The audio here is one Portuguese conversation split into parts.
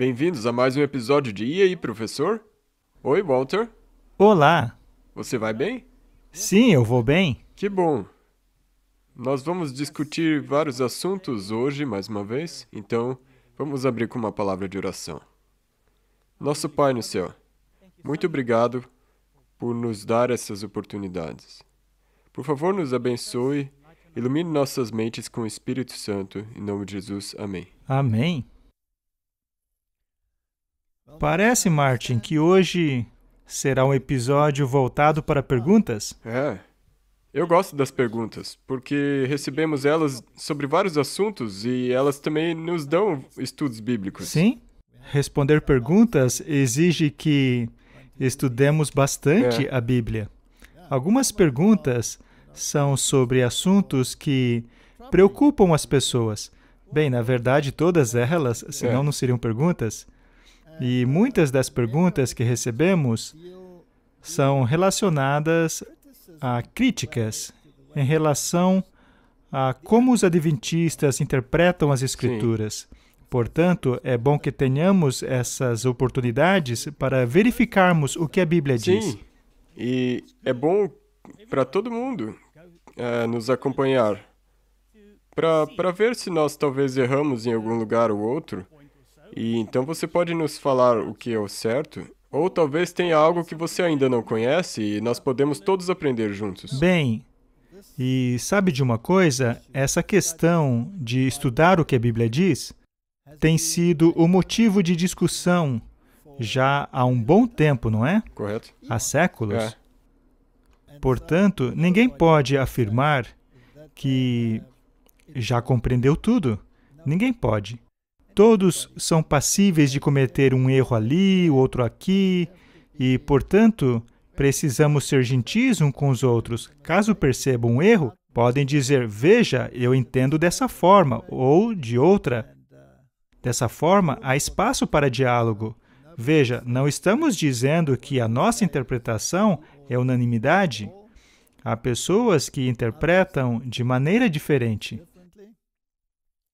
Bem-vindos a mais um episódio de E aí, professor? Oi, Walter. Olá! Você vai bem? Sim, eu vou bem. Que bom! Nós vamos discutir vários assuntos hoje, mais uma vez, então vamos abrir com uma palavra de oração. Nosso Pai no céu, muito obrigado por nos dar essas oportunidades. Por favor, nos abençoe, ilumine nossas mentes com o Espírito Santo, em nome de Jesus. Amém. Amém. Parece, Martin, que hoje será um episódio voltado para perguntas? Eu gosto das perguntas, porque recebemos elas sobre vários assuntos e elas também nos dão estudos bíblicos. Sim. Responder perguntas exige que estudemos bastante a Bíblia. Algumas perguntas são sobre assuntos que preocupam as pessoas. Bem, na verdade, todas elas, senão não seriam perguntas. E muitas das perguntas que recebemos são relacionadas a críticas em relação a como os adventistas interpretam as Escrituras. Sim. Portanto, é bom que tenhamos essas oportunidades para verificarmos o que a Bíblia diz. Sim, e é bom para todo mundo nos acompanhar, para ver se nós talvez erramos em algum lugar ou outro. E então você pode nos falar o que é o certo, ou talvez tenha algo que você ainda não conhece e nós podemos todos aprender juntos. Bem, e sabe de uma coisa? Essa questão de estudar o que a Bíblia diz tem sido o motivo de discussão já há um bom tempo, não é? Correto? Há séculos. Portanto, ninguém pode afirmar que já compreendeu tudo. Ninguém pode. Todos são passíveis de cometer um erro ali, outro aqui, e, portanto, precisamos ser gentis uns com os outros. Caso percebam um erro, podem dizer, veja, eu entendo dessa forma, ou de outra. Dessa forma, há espaço para diálogo. Veja, não estamos dizendo que a nossa interpretação é unanimidade. Há pessoas que interpretam de maneira diferente.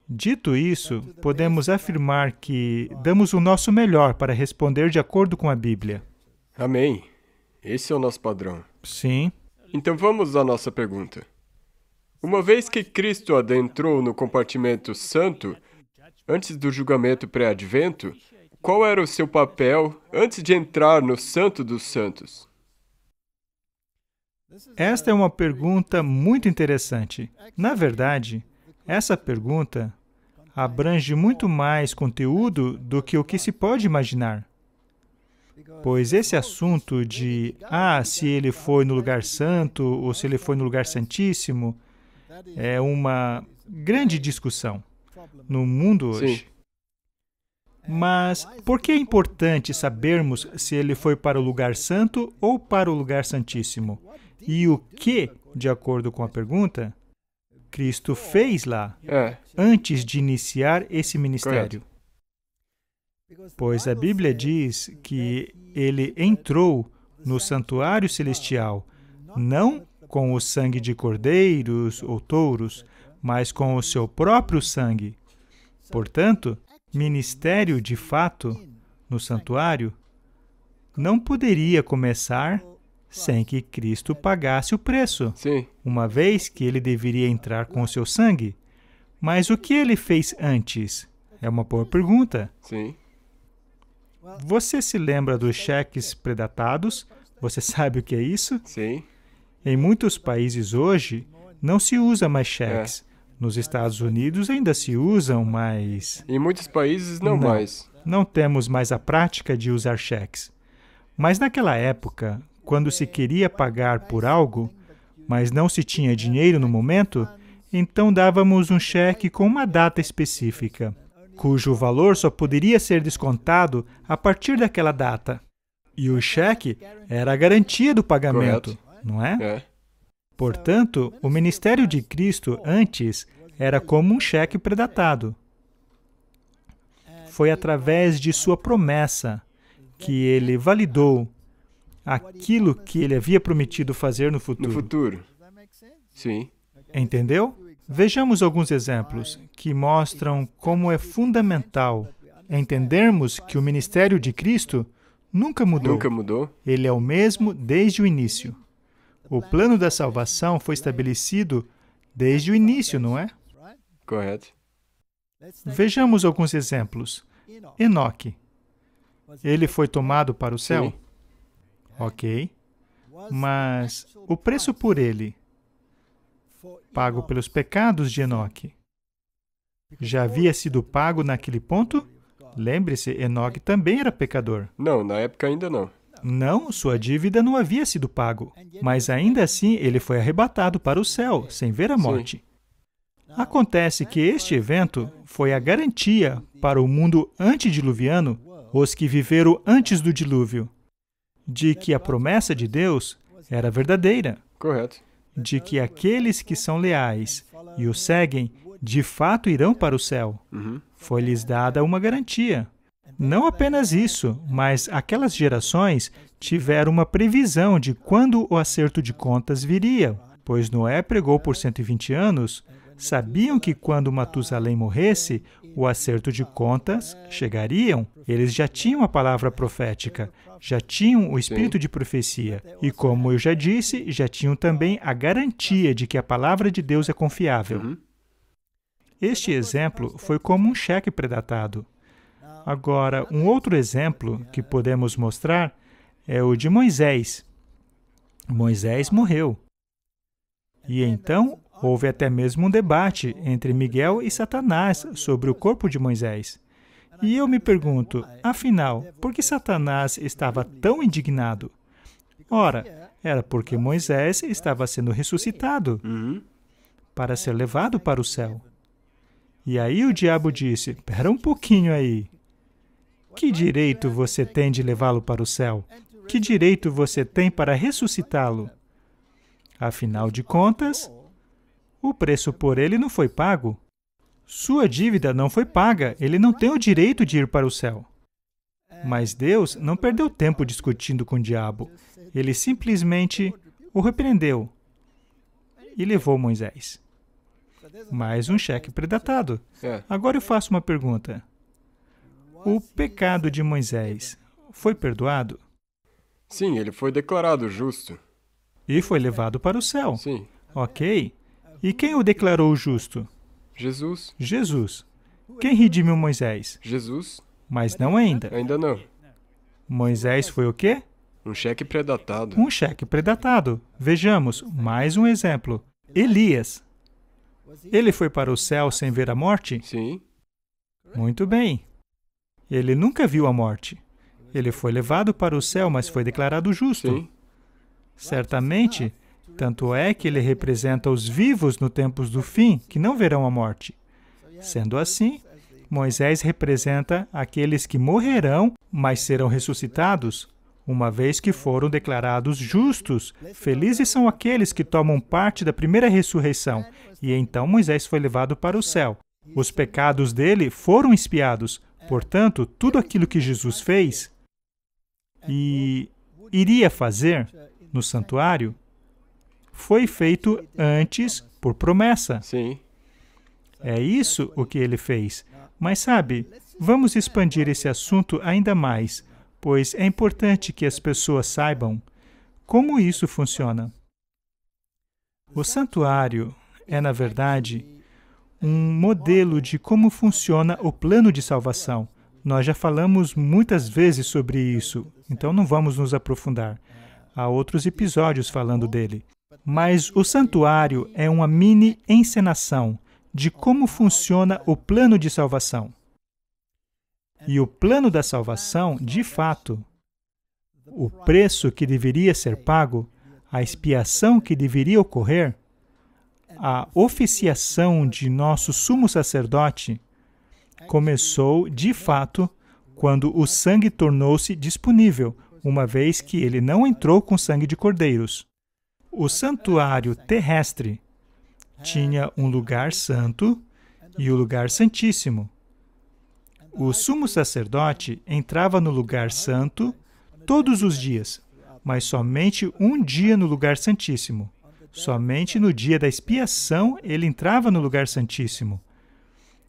Dito isso, podemos afirmar que damos o nosso melhor para responder de acordo com a Bíblia. Amém. Esse é o nosso padrão. Sim. Então vamos à nossa pergunta. Uma vez que Cristo adentrou no compartimento santo, antes do julgamento pré-advento, qual era o seu papel antes de entrar no Santo dos Santos? Esta é uma pergunta muito interessante. Na verdade, essa pergunta abrange muito mais conteúdo do que o que se pode imaginar. Pois esse assunto de, se ele foi no lugar santo ou se ele foi no lugar santíssimo, é uma grande discussão no mundo hoje. Sim. Mas por que é importante sabermos se ele foi para o lugar santo ou para o lugar santíssimo? E o que, de acordo com a pergunta, Cristo fez lá antes de iniciar esse ministério? Correto. Pois a Bíblia diz que ele entrou no santuário celestial, não com o sangue de cordeiros ou touros, mas com o seu próprio sangue. Portanto, ministério de fato no santuário não poderia começar sem que Cristo pagasse o preço, uma vez que ele deveria entrar com o seu sangue. Mas o que ele fez antes? É uma boa pergunta. Sim. Você se lembra dos cheques predatados? Você sabe o que é isso? Sim. Em muitos países hoje, não se usa mais cheques. Nos Estados Unidos ainda se usam, mas... Em muitos países, não mais. Não temos mais a prática de usar cheques. Mas naquela época, quando se queria pagar por algo, mas não se tinha dinheiro no momento, então dávamos um cheque com uma data específica, cujo valor só poderia ser descontado a partir daquela data. E o cheque era a garantia do pagamento, não é? Portanto, o ministério de Cristo antes era como um cheque predatado. Foi através de sua promessa que ele validou aquilo que ele havia prometido fazer no futuro. No futuro. Sim. Entendeu? Vejamos alguns exemplos que mostram como é fundamental entendermos que o ministério de Cristo nunca mudou. Nunca mudou? Ele é o mesmo desde o início. O plano da salvação foi estabelecido desde o início, não é? Correto. Vejamos alguns exemplos. Enoque. Ele foi tomado para o céu? Sim. Ok. Mas o preço por ele, pago pelos pecados de Enoque, já havia sido pago naquele ponto? Lembre-se, Enoque também era pecador. Não, na época ainda não. Não, sua dívida não havia sido pago. Mas ainda assim, ele foi arrebatado para o céu, sem ver a morte. Acontece que este evento foi a garantia para o mundo antediluviano, os que viveram antes do dilúvio, de que a promessa de Deus era verdadeira, Correto. de que aqueles que são leais e o seguem, de fato irão para o céu. Foi-lhes dada uma garantia. Não apenas isso, mas aquelas gerações tiveram uma previsão de quando o acerto de contas viria, pois Noé pregou por 120 anos, sabiam que quando Matusalém morresse, o acerto de contas chegariam. Eles já tinham a palavra profética, já tinham o espírito de profecia. E como eu já disse, já tinham também a garantia de que a palavra de Deus é confiável. Este exemplo foi como um cheque predatado. Agora, um outro exemplo que podemos mostrar é o de Moisés. Moisés morreu. E então, houve até mesmo um debate entre Miguel e Satanás sobre o corpo de Moisés. E eu me pergunto, afinal, por que Satanás estava tão indignado? Ora, era porque Moisés estava sendo ressuscitado para ser levado para o céu. E aí o diabo disse, espera um pouquinho aí. Que direito você tem de levá-lo para o céu? Que direito você tem para ressuscitá-lo? Afinal de contas, o preço por ele não foi pago. Sua dívida não foi paga. Ele não tem o direito de ir para o céu. Mas Deus não perdeu tempo discutindo com o diabo. Ele simplesmente o repreendeu e levou Moisés. Mais um cheque predatado. Agora eu faço uma pergunta. O pecado de Moisés foi perdoado? Sim, ele foi declarado justo. E foi levado para o céu. Sim. Ok. E quem o declarou justo? Jesus. Jesus. Quem redimiu Moisés? Jesus. Mas não ainda. Ainda não. Moisés foi o quê? Um cheque predatado. Um cheque predatado. Vejamos, mais um exemplo. Elias. Ele foi para o céu sem ver a morte? Sim. Muito bem. Ele nunca viu a morte. Ele foi levado para o céu, mas foi declarado justo. Sim. Certamente, tanto é que ele representa os vivos no tempos do fim, que não verão a morte. Sendo assim, Moisés representa aqueles que morrerão, mas serão ressuscitados, uma vez que foram declarados justos. Felizes são aqueles que tomam parte da primeira ressurreição. E então Moisés foi levado para o céu. Os pecados dele foram expiados. Portanto, tudo aquilo que Jesus fez e iria fazer no santuário foi feito antes por promessa. Sim. É isso o que ele fez. Mas sabe, vamos expandir esse assunto ainda mais, pois é importante que as pessoas saibam como isso funciona. O santuário é, na verdade, um modelo de como funciona o plano de salvação. Nós já falamos muitas vezes sobre isso, então não vamos nos aprofundar. Há outros episódios falando dele. Mas o santuário é uma mini encenação de como funciona o plano de salvação. E o plano da salvação, de fato, o preço que deveria ser pago, a expiação que deveria ocorrer, a oficiação de nosso sumo sacerdote começou, de fato, quando o sangue tornou-se disponível, uma vez que ele não entrou com sangue de cordeiros. O santuário terrestre tinha um lugar santo e o lugar santíssimo. O sumo sacerdote entrava no lugar santo todos os dias, mas somente um dia no lugar santíssimo. Somente no dia da expiação ele entrava no lugar santíssimo.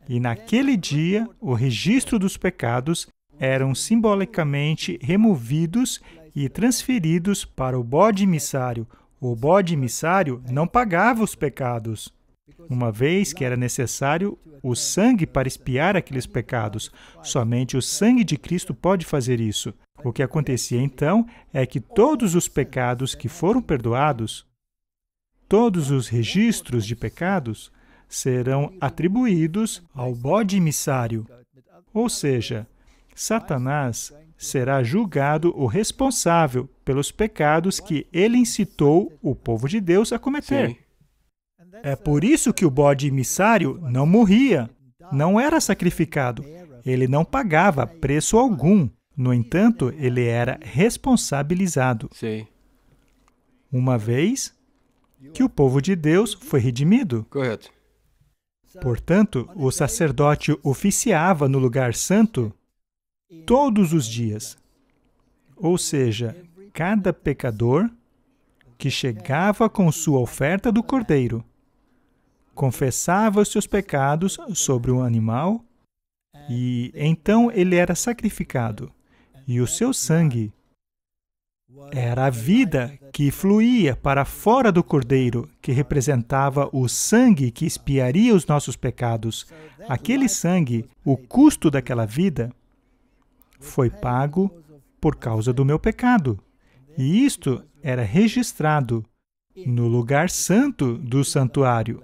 E naquele dia, o registro dos pecados eram simbolicamente removidos e transferidos para o bode emissário. O bode emissário não pagava os pecados, uma vez que era necessário o sangue para expiar aqueles pecados. Somente o sangue de Cristo pode fazer isso. O que acontecia então é que todos os pecados que foram perdoados, todos os registros de pecados, serão atribuídos ao bode emissário. Ou seja, Satanás será julgado o responsável pelos pecados que ele incitou o povo de Deus a cometer. Sim. É por isso que o bode emissário não morria, não era sacrificado. Ele não pagava preço algum. No entanto, ele era responsabilizado. Sim. Uma vez que o povo de Deus foi redimido. Correto. Portanto, o sacerdote oficiava no lugar santo todos os dias. Ou seja, cada pecador que chegava com sua oferta do cordeiro, confessava os seus pecados sobre o animal e então ele era sacrificado. E o seu sangue era a vida que fluía para fora do cordeiro, que representava o sangue que expiaria os nossos pecados. Aquele sangue, o custo daquela vida, foi pago por causa do meu pecado. E isto era registrado no lugar santo do santuário,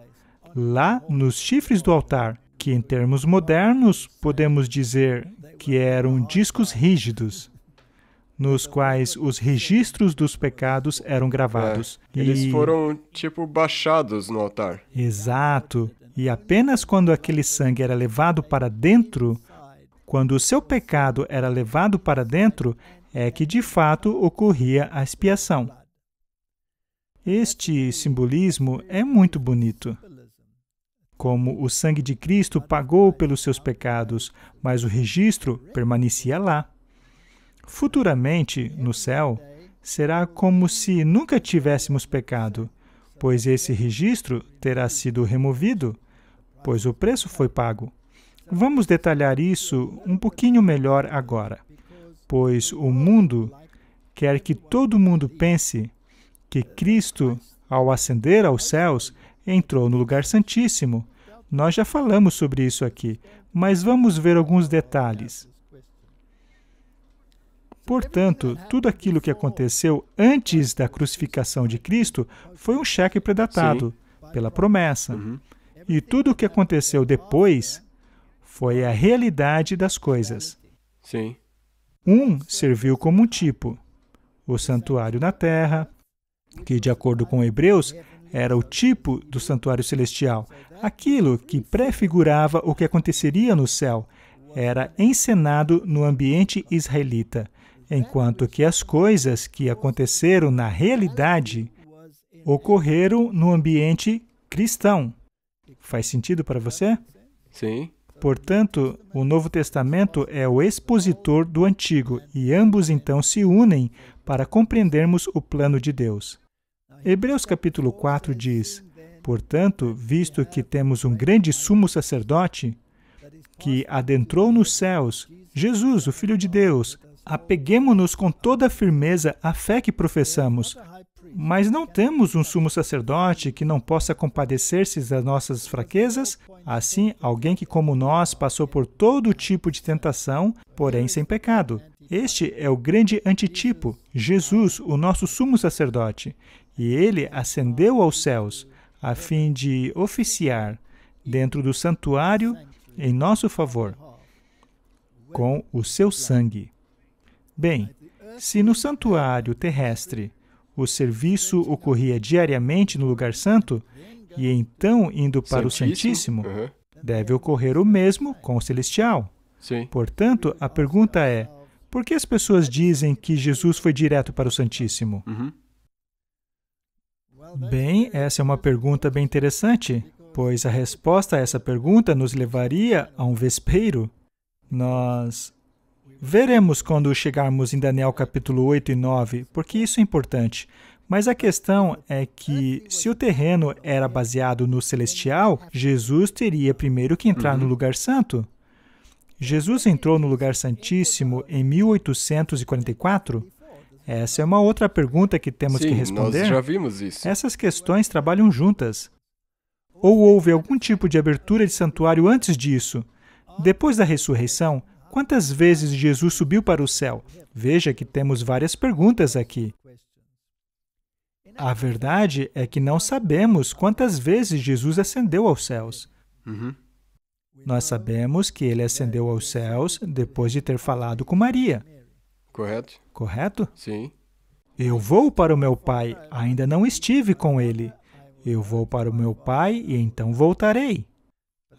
lá nos chifres do altar, que em termos modernos podemos dizer que eram discos rígidos, nos quais os registros dos pecados eram gravados. Eles foram, baixados no altar. Exato. E apenas quando aquele sangue era levado para dentro, quando o seu pecado era levado para dentro, é que de fato ocorria a expiação. Este simbolismo é muito bonito. Como o sangue de Cristo pagou pelos seus pecados, mas o registro permanecia lá. Futuramente, no céu, será como se nunca tivéssemos pecado, pois esse registro terá sido removido, pois o preço foi pago. Vamos detalhar isso um pouquinho melhor agora, pois o mundo quer que todo mundo pense que Cristo, ao ascender aos céus, entrou no lugar santíssimo. Nós já falamos sobre isso aqui, mas vamos ver alguns detalhes. Portanto, tudo aquilo que aconteceu antes da crucificação de Cristo foi um cheque predatado pela promessa. E tudo o que aconteceu depois foi a realidade das coisas. Sim. Um serviu como um tipo, o santuário na terra, que, de acordo com Hebreus, era o tipo do santuário celestial. Aquilo que prefigurava o que aconteceria no céu era encenado no ambiente israelita, enquanto que as coisas que aconteceram na realidade ocorreram no ambiente cristão. Faz sentido para você? Sim. Portanto, o Novo Testamento é o expositor do Antigo, e ambos então se unem para compreendermos o plano de Deus. Hebreus capítulo 4 diz: portanto, visto que temos um grande sumo sacerdote que adentrou nos céus, Jesus, o Filho de Deus, apeguemo-nos com toda a firmeza à fé que professamos. Mas não temos um sumo sacerdote que não possa compadecer-se das nossas fraquezas? Assim, alguém que, como nós, passou por todo tipo de tentação, porém sem pecado. Este é o grande antitipo, Jesus, o nosso sumo sacerdote. E ele ascendeu aos céus, a fim de oficiar dentro do santuário em nosso favor, com o seu sangue. Bem, se no santuário terrestre o serviço ocorria diariamente no lugar santo, e então indo para o Santíssimo, deve ocorrer o mesmo com o celestial. Sim. Portanto, a pergunta é, por que as pessoas dizem que Jesus foi direto para o Santíssimo? Bem, essa é uma pergunta bem interessante, pois a resposta a essa pergunta nos levaria a um vespeiro. Nós veremos quando chegarmos em Daniel capítulo 8 e 9, porque isso é importante. Mas a questão é que, se o terreno era baseado no celestial, Jesus teria primeiro que entrar no lugar santo. Jesus entrou no lugar santíssimo em 1844? Essa é uma outra pergunta que temos que responder. Nós já vimos isso. Essas questões trabalham juntas. Ou houve algum tipo de abertura de santuário antes disso? Depois da ressurreição, quantas vezes Jesus subiu para o céu? Veja que temos várias perguntas aqui. A verdade é que não sabemos quantas vezes Jesus ascendeu aos céus. Nós sabemos que ele ascendeu aos céus depois de ter falado com Maria. Correto? Correto? Sim. Eu vou para o meu Pai, ainda não estive com ele. Eu vou para o meu Pai e então voltarei.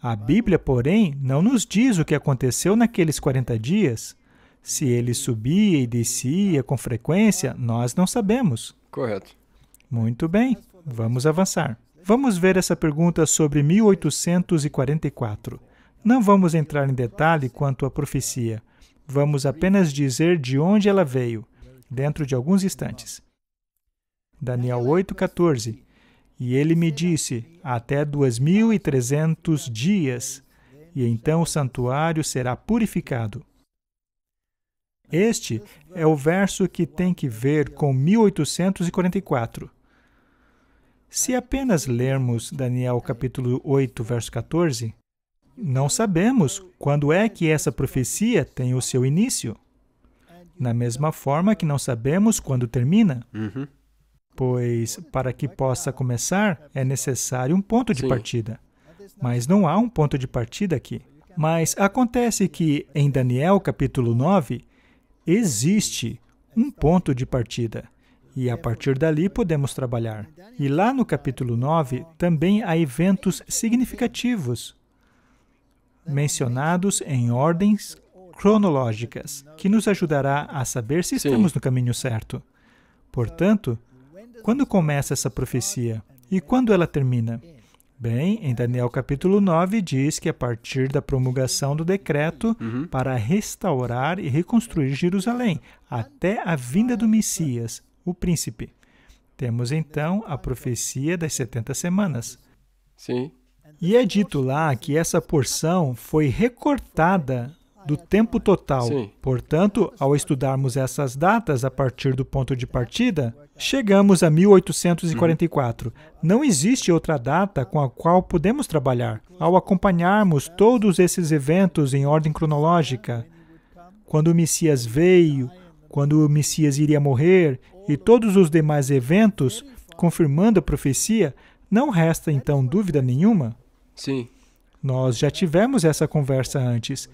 A Bíblia, porém, não nos diz o que aconteceu naqueles 40 dias. Se ele subia e descia com frequência, nós não sabemos. Correto. Muito bem, vamos avançar. Vamos ver essa pergunta sobre 1844. Não vamos entrar em detalhe quanto à profecia. Vamos apenas dizer de onde ela veio, dentro de alguns instantes. Daniel 8:14. E ele me disse, até 2.300 dias, e então o santuário será purificado. Este é o verso que tem que ver com 1844. Se apenas lermos Daniel capítulo 8, verso 14, não sabemos quando é que essa profecia tem o seu início. Na mesma forma que não sabemos quando termina. Pois, para que possa começar, é necessário um ponto de partida. Mas não há um ponto de partida aqui. Mas acontece que, em Daniel capítulo 9, existe um ponto de partida. E a partir dali podemos trabalhar. E lá no capítulo 9, também há eventos significativos, mencionados em ordens cronológicas, que nos ajudará a saber se estamos no caminho certo. Portanto, quando começa essa profecia? E quando ela termina? Bem, em Daniel capítulo 9 diz que a partir da promulgação do decreto para restaurar e reconstruir Jerusalém, até a vinda do Messias, o príncipe. Temos então a profecia das 70 semanas. Sim. E é dito lá que essa porção foi recortada do tempo total. Sim. Portanto, ao estudarmos essas datas a partir do ponto de partida, chegamos a 1844. Não existe outra data com a qual podemos trabalhar. Ao acompanharmos todos esses eventos em ordem cronológica, quando o Messias veio, quando o Messias iria morrer e todos os demais eventos, confirmando a profecia, não resta então dúvida nenhuma? Sim. Nós já tivemos essa conversa antes.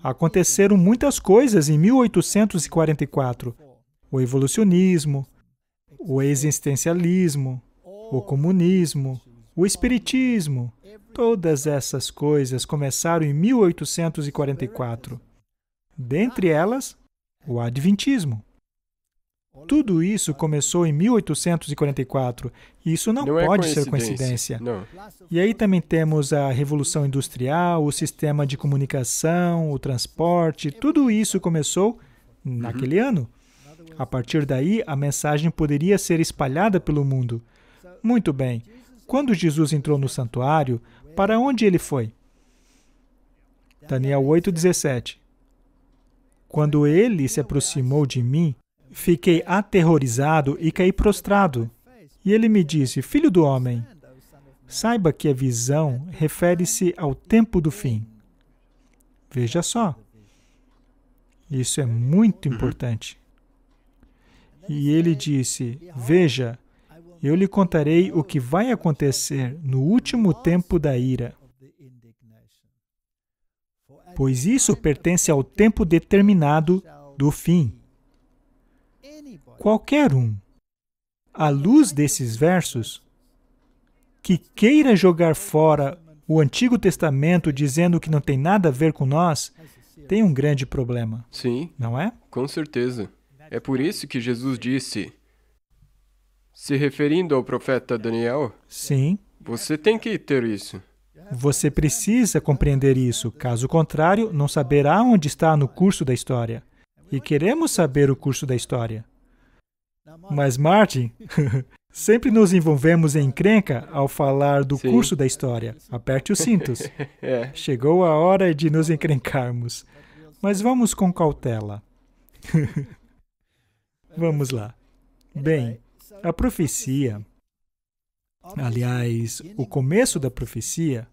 Aconteceram muitas coisas em 1844. O evolucionismo, o existencialismo, o comunismo, o espiritismo. Todas essas coisas começaram em 1844. Dentre elas, o adventismo. Tudo isso começou em 1844. E isso não pode ser coincidência. Não. E aí também temos a Revolução Industrial, o sistema de comunicação, o transporte. Tudo isso começou naquele ano. A partir daí, a mensagem poderia ser espalhada pelo mundo. Muito bem. Quando Jesus entrou no santuário, para onde ele foi? Daniel 8:17. Quando ele se aproximou de mim, fiquei aterrorizado e caí prostrado. E ele me disse, Filho do homem, saiba que a visão refere-se ao tempo do fim. Veja só. Isso é muito importante. E ele disse, veja, eu lhe contarei o que vai acontecer no último tempo da ira. Pois isso pertence ao tempo determinado do fim. Qualquer um, à luz desses versos, que queira jogar fora o Antigo Testamento dizendo que não tem nada a ver com nós, tem um grande problema. Sim. Não é? Com certeza. É por isso que Jesus disse, se referindo ao profeta Daniel, sim, você tem que ter isso. Você precisa compreender isso. Caso contrário, não saberá onde está no curso da história. E queremos saber o curso da história. Mas, Martin, sempre nos envolvemos em encrenca ao falar do Sim. curso da história. Aperte os cintos. É. Chegou a hora de nos encrencarmos. Mas vamos com cautela. Vamos lá. Bem, a profecia, aliás, o começo da profecia,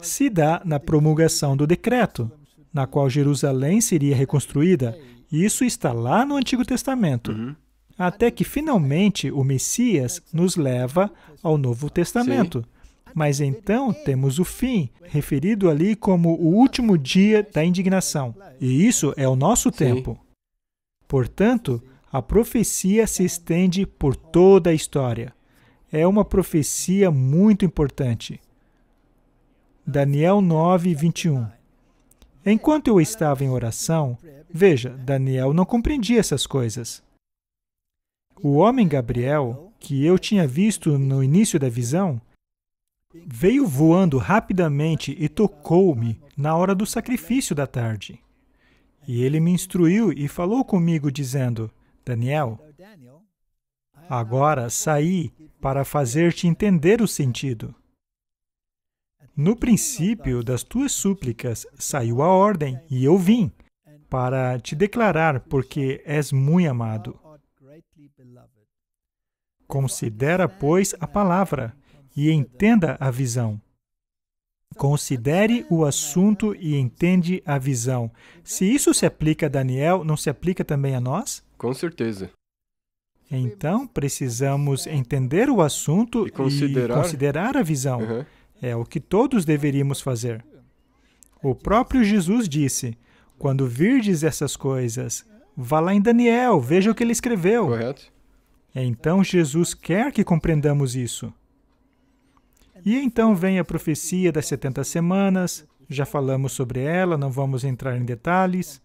se dá na promulgação do decreto, na qual Jerusalém seria reconstruída. E isso está lá no Antigo Testamento. Uhum. Até que, finalmente, o Messias nos leva ao Novo Testamento. Mas então temos o fim, referido ali como o último dia da indignação. E isso é o nosso tempo. Portanto, a profecia se estende por toda a história. É uma profecia muito importante. Daniel 9, 21. Enquanto eu estava em oração, veja, Daniel não compreendia essas coisas. O homem Gabriel, que eu tinha visto no início da visão, veio voando rapidamente e tocou-me na hora do sacrifício da tarde. E ele me instruiu e falou comigo, dizendo, Daniel, agora saí para fazer-te entender o sentido. No princípio das tuas súplicas saiu a ordem, e eu vim, para te declarar, porque és muito amado. Considera, pois, a palavra, e entenda a visão. Considere o assunto e entende a visão. Se isso se aplica a Daniel, não se aplica também a nós? Com certeza. Então, precisamos entender o assunto E considerar a visão. Uhum. É o que todos deveríamos fazer. O próprio Jesus disse, quando virdes essas coisas, vá lá em Daniel, veja o que ele escreveu. Correto? Então, Jesus quer que compreendamos isso. E então vem a profecia das 70 semanas, já falamos sobre ela, não vamos entrar em detalhes.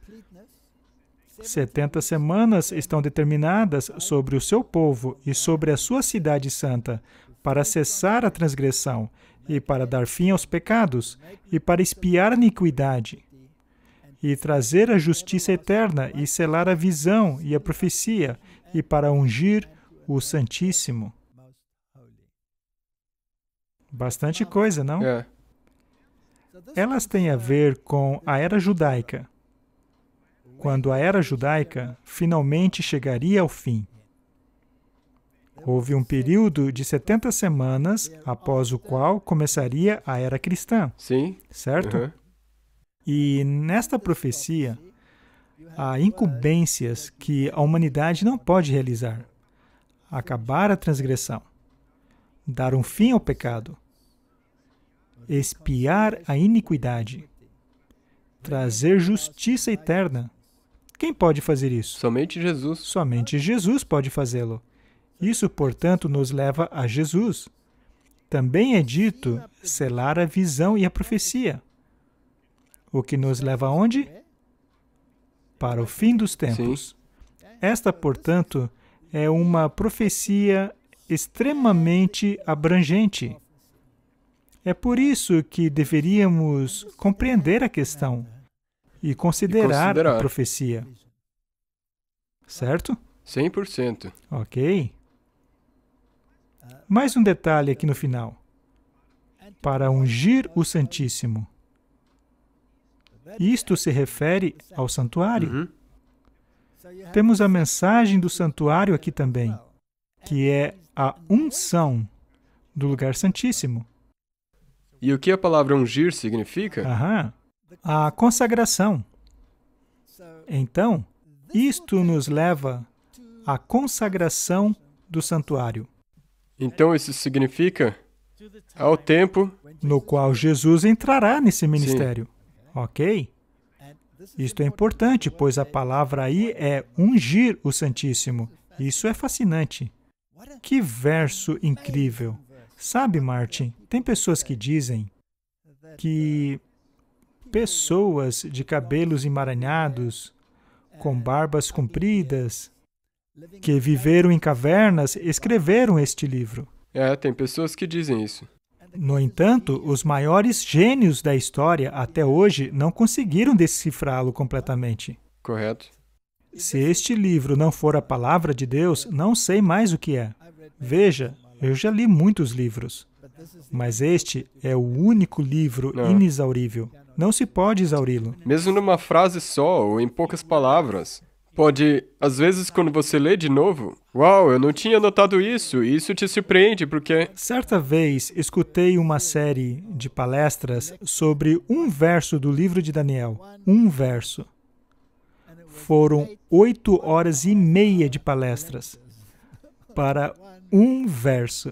70 semanas estão determinadas sobre o seu povo e sobre a sua cidade santa, para cessar a transgressão, e para dar fim aos pecados, e para expiar a iniquidade, e trazer a justiça eterna, e selar a visão e a profecia, e para ungir o Santíssimo. Bastante coisa, não? É. Elas têm a ver com a era judaica, quando a era judaica finalmente chegaria ao fim. Houve um período de 70 semanas, após o qual começaria a era cristã, Sim. certo? Uhum. E nesta profecia, há incumbências que a humanidade não pode realizar. Acabar a transgressão, dar um fim ao pecado, expiar a iniquidade, trazer justiça eterna. Quem pode fazer isso? Somente Jesus. Somente Jesus pode fazê-lo. Isso, portanto, nos leva a Jesus. Também é dito selar a visão e a profecia. O que nos leva aonde? Para o fim dos tempos. Esta, portanto, é uma profecia extremamente abrangente. É por isso que deveríamos compreender a questão e considerar a profecia. Certo? 100%. Ok. Mais um detalhe aqui no final. Para ungir o Santíssimo. Isto se refere ao santuário. Uhum. Temos a mensagem do santuário aqui também, que é a unção do lugar santíssimo. E o que a palavra ungir significa? Aham. A consagração. Então, isto nos leva à consagração do santuário, Então isso significa ao tempo. no qual Jesus entrará nesse ministério. Ok? Isto é importante, pois a palavra aí é ungir o Santíssimo. Isso é fascinante. Que verso incrível! Sabe, Martin, tem pessoas que dizem que pessoas de cabelos emaranhados, com barbas compridas, que viveram em cavernas, escreveram este livro. Tem pessoas que dizem isso. No entanto, os maiores gênios da história até hoje não conseguiram decifrá-lo completamente. Correto. Se este livro não for a palavra de Deus, não sei mais o que é. Veja, eu já li muitos livros, mas este é o único livro inexaurível. Não se pode exauri-lo. Mesmo numa frase só, ou em poucas palavras. Pode, às vezes, quando você lê de novo, uau, eu não tinha notado isso, e isso te surpreende, porque... Certa vez, escutei uma série de palestras sobre um verso do livro de Daniel. Um verso. Foram 8 horas e meia de palestras para um verso.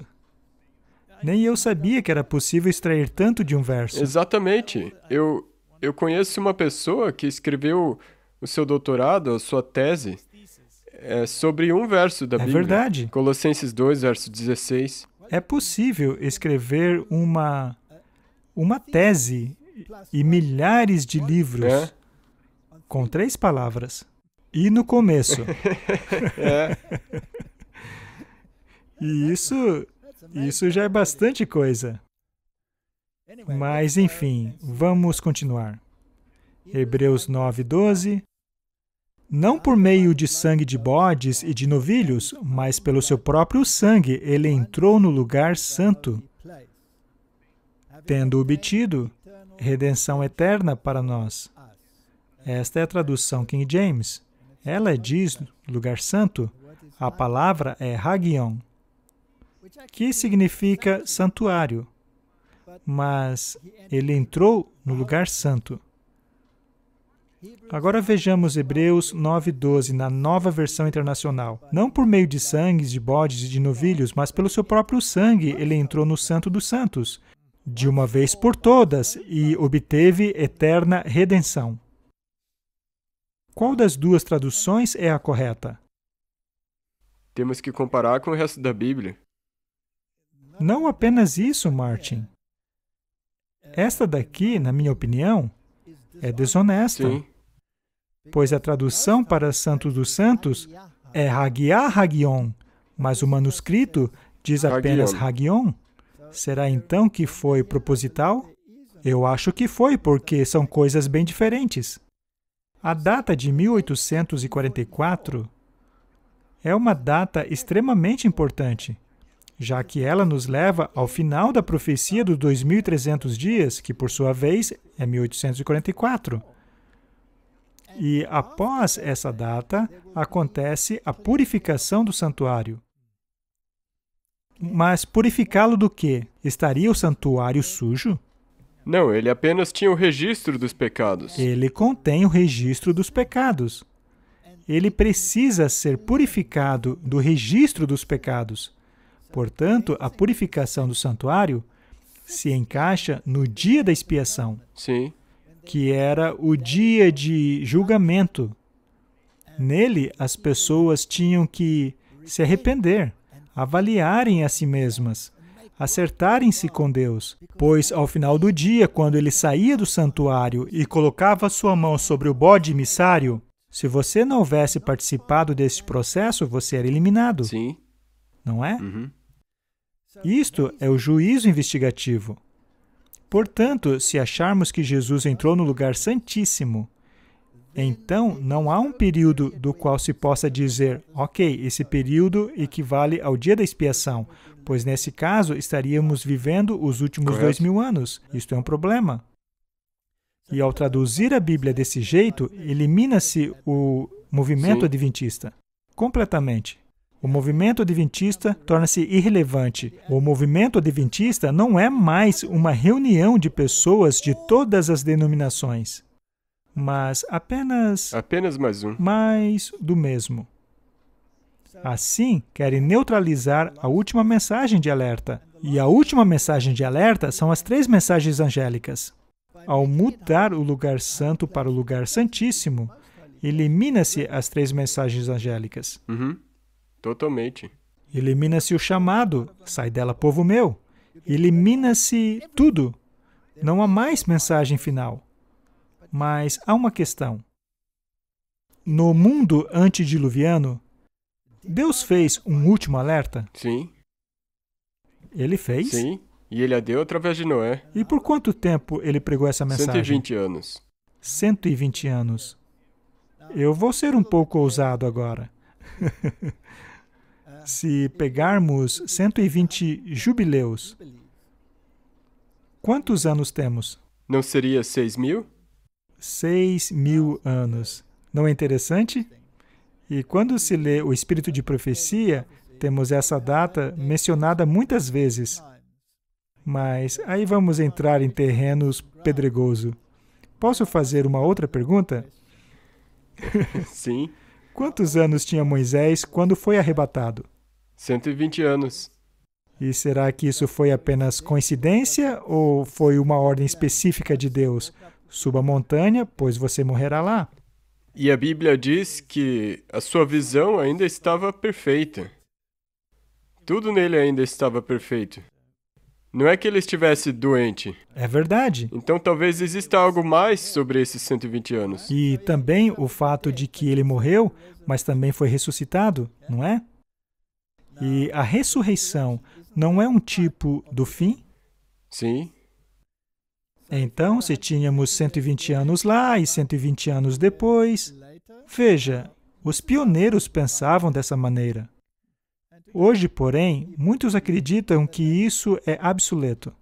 Nem eu sabia que era possível extrair tanto de um verso. Exatamente. Eu conheço uma pessoa que escreveu o seu doutorado, a sua tese, sobre um verso da Bíblia. É verdade. Colossenses 2, verso 16. É possível escrever uma tese e milhares de livros com 3 palavras. E no começo. E isso já é bastante coisa. Mas, enfim, vamos continuar. Hebreus 9:12. Não por meio de sangue de bodes e de novilhos, mas pelo seu próprio sangue ele entrou no lugar santo, tendo obtido redenção eterna para nós. Esta é a tradução King James. Ela diz lugar santo, a palavra é Hagion, que significa santuário, mas ele entrou no lugar santo. Agora vejamos Hebreus 9:12 na Nova Versão Internacional. Não por meio de sangues, de bodes e de novilhos, mas pelo seu próprio sangue ele entrou no Santo dos Santos, de uma vez por todas, e obteve eterna redenção. Qual das duas traduções é a correta? Temos que comparar com o resto da Bíblia. Não apenas isso, Martin. Esta daqui, na minha opinião, é desonesta. Sim. Pois a tradução para Santo dos Santos é Hagiá Hagion, mas o manuscrito diz apenas Hagion. Será então que foi proposital? Eu acho que foi, porque são coisas bem diferentes. A data de 1844 é uma data extremamente importante, já que ela nos leva ao final da profecia dos 2.300 dias, que por sua vez é 1844. E após essa data, acontece a purificação do santuário. Mas purificá-lo do quê? Estaria o santuário sujo? Não, ele apenas tinha o registro dos pecados. Ele contém o registro dos pecados. Ele precisa ser purificado do registro dos pecados. Portanto, a purificação do santuário se encaixa no dia da expiação. Sim. Que era o dia de julgamento. Nele, as pessoas tinham que se arrepender, avaliarem a si mesmas, acertarem-se com Deus, pois ao final do dia, quando ele saía do santuário e colocava sua mão sobre o bode emissário, se você não houvesse participado desse processo, você era eliminado. Sim. Não é? Uhum. Isto é o juízo investigativo. Portanto, se acharmos que Jesus entrou no lugar santíssimo, então não há um período do qual se possa dizer, ok, esse período equivale ao dia da expiação, pois nesse caso estaríamos vivendo os últimos 2000 anos. Isto é um problema. E ao traduzir a Bíblia desse jeito, elimina-se o movimento adventista completamente. O movimento adventista torna-se irrelevante. O movimento adventista não é mais uma reunião de pessoas de todas as denominações, mas apenas mais um. Mais do mesmo. Assim, querem neutralizar a última mensagem de alerta. E a última mensagem de alerta são as 3 mensagens angélicas. Ao mudar o lugar santo para o lugar santíssimo, elimina-se as 3 mensagens angélicas. Uhum. Totalmente. Elimina-se o chamado, sai dela, povo meu. Elimina-se tudo. Não há mais mensagem final. Mas há uma questão. No mundo antediluviano, Deus fez um último alerta? Sim. Ele fez? Sim. E ele a deu através de Noé. E por quanto tempo ele pregou essa mensagem? 120 anos. 120 anos. Eu vou ser um pouco ousado agora. Se pegarmos 120 jubileus, quantos anos temos? Não seria 6.000? 6.000 anos. Não é interessante? E quando se lê o Espírito de Profecia, temos essa data mencionada muitas vezes. Mas aí vamos entrar em terrenos pedregoso. Posso fazer uma outra pergunta? Sim. Quantos anos tinha Moisés quando foi arrebatado? 120 anos. E será que isso foi apenas coincidência ou foi uma ordem específica de Deus? Suba a montanha, pois você morrerá lá. E a Bíblia diz que a sua visão ainda estava perfeita. Tudo nele ainda estava perfeito. Não é que ele estivesse doente. É verdade. Então talvez exista algo mais sobre esses 120 anos. E também o fato de que ele morreu, mas também foi ressuscitado, não é? E a ressurreição não é um tipo do fim? Sim. Então, se tínhamos 120 anos lá e 120 anos depois, veja, os pioneiros pensavam dessa maneira. Hoje, porém, muitos acreditam que isso é obsoleto.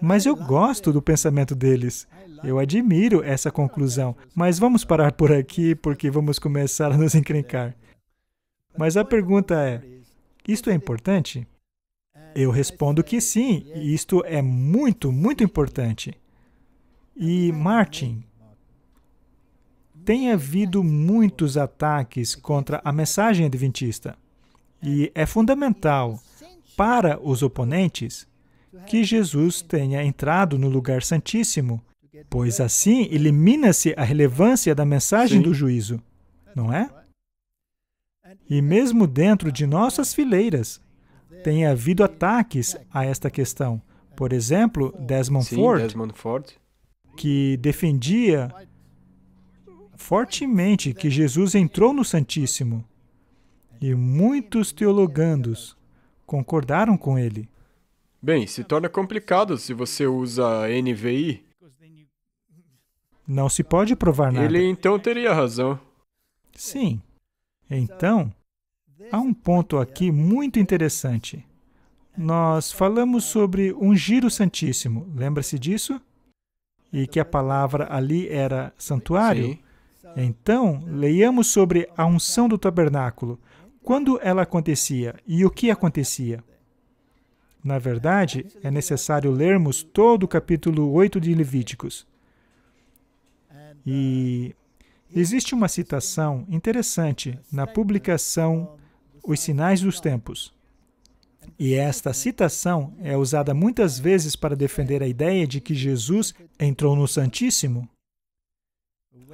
Mas eu gosto do pensamento deles. Eu admiro essa conclusão. Mas vamos parar por aqui, porque vamos começar a nos encrencar. Mas a pergunta é, isto é importante? Eu respondo que sim, e isto é muito, muito importante. E, Martin, tem havido muitos ataques contra a mensagem adventista. E é fundamental para os oponentes que Jesus tenha entrado no lugar santíssimo, pois assim elimina-se a relevância da mensagem do juízo, não é? E mesmo dentro de nossas fileiras, tem havido ataques a esta questão. Por exemplo, Desmond Ford, que defendia fortemente que Jesus entrou no Santíssimo. E muitos teologandos concordaram com ele. Bem, se torna complicado se você usa NVI. Não se pode provar nada. Ele então teria razão. Sim. Então, há um ponto aqui muito interessante. Nós falamos sobre ungir o Santíssimo. Lembra-se disso? E que a palavra ali era santuário? Sim. Então, leiamos sobre a unção do tabernáculo. Quando ela acontecia e o que acontecia? Na verdade, é necessário lermos todo o capítulo 8 de Levíticos. E existe uma citação interessante na publicação Os Sinais dos Tempos. E esta citação é usada muitas vezes para defender a ideia de que Jesus entrou no Santíssimo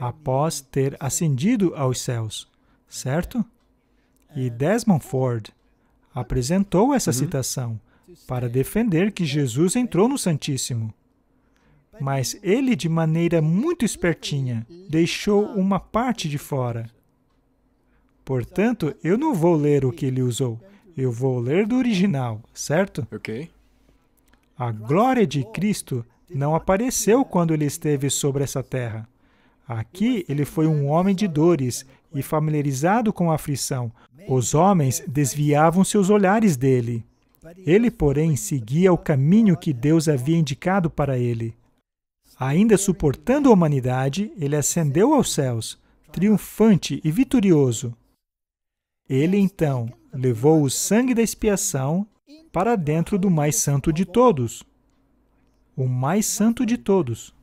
após ter ascendido aos céus, certo? E Desmond Ford apresentou essa citação para defender que Jesus entrou no Santíssimo. Mas ele, de maneira muito espertinha, deixou uma parte de fora. Portanto, eu não vou ler o que ele usou. Eu vou ler do original, certo? Ok. A glória de Cristo não apareceu quando ele esteve sobre essa terra. Aqui, ele foi um homem de dores e familiarizado com a aflição. Os homens desviavam seus olhares dele. Ele, porém, seguia o caminho que Deus havia indicado para ele. Ainda suportando a humanidade, ele ascendeu aos céus, triunfante e vitorioso. Ele, então, levou o sangue da expiação para dentro do mais santo de todos. O mais santo de todos.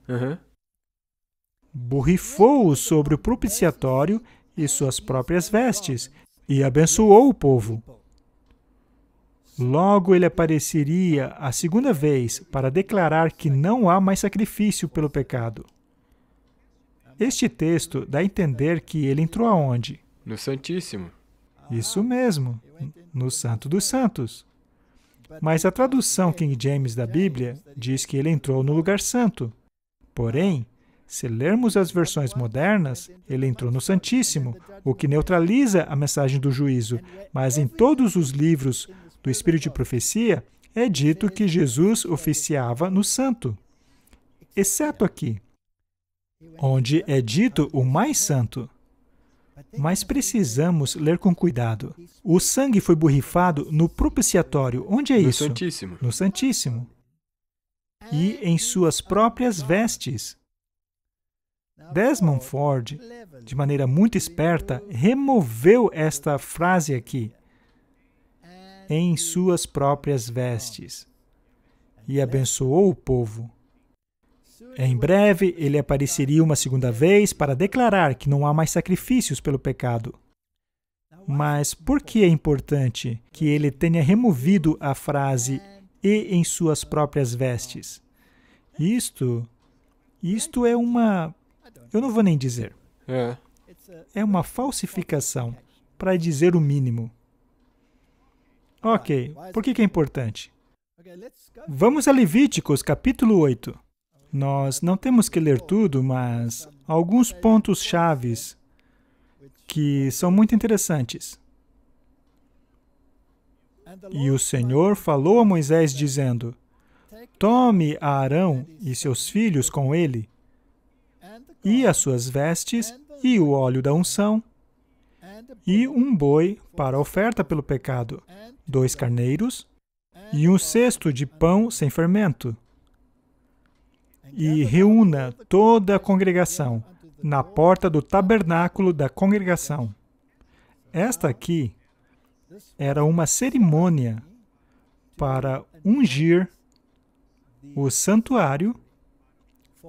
Borrifou-o sobre o propiciatório e suas próprias vestes, e abençoou o povo. Logo ele apareceria a segunda vez para declarar que não há mais sacrifício pelo pecado. Este texto dá a entender que ele entrou aonde? No Santíssimo. Isso mesmo, no Santo dos Santos. Mas a tradução King James da Bíblia diz que ele entrou no lugar santo. Porém, se lermos as versões modernas, ele entrou no Santíssimo, o que neutraliza a mensagem do juízo. Mas em todos os livros do Espírito de Profecia, é dito que Jesus oficiava no Santo. Exceto aqui, onde é dito o mais santo. Mas precisamos ler com cuidado. O sangue foi borrifado no propiciatório. Onde é No isso? Santíssimo. No Santíssimo. E em suas próprias vestes. Desmond Ford, de maneira muito esperta, removeu esta frase aqui. Em suas próprias vestes. E abençoou o povo. Em breve, ele apareceria uma segunda vez para declarar que não há mais sacrifícios pelo pecado. Mas por que é importante que ele tenha removido a frase "e em suas próprias vestes"? Isto é uma... eu não vou nem dizer. É uma falsificação, para dizer o mínimo. Ok, por que é importante? Vamos a Levíticos, capítulo 8. Nós não temos que ler tudo, mas alguns pontos chaves que são muito interessantes. E o Senhor falou a Moisés, dizendo: tome a Arão e seus filhos com ele, e as suas vestes, e o óleo da unção, e um boi para oferta pelo pecado, 2 carneiros, e um cesto de pão sem fermento. E reúna toda a congregação na porta do tabernáculo da congregação. Esta aqui era uma cerimônia para ungir o santuário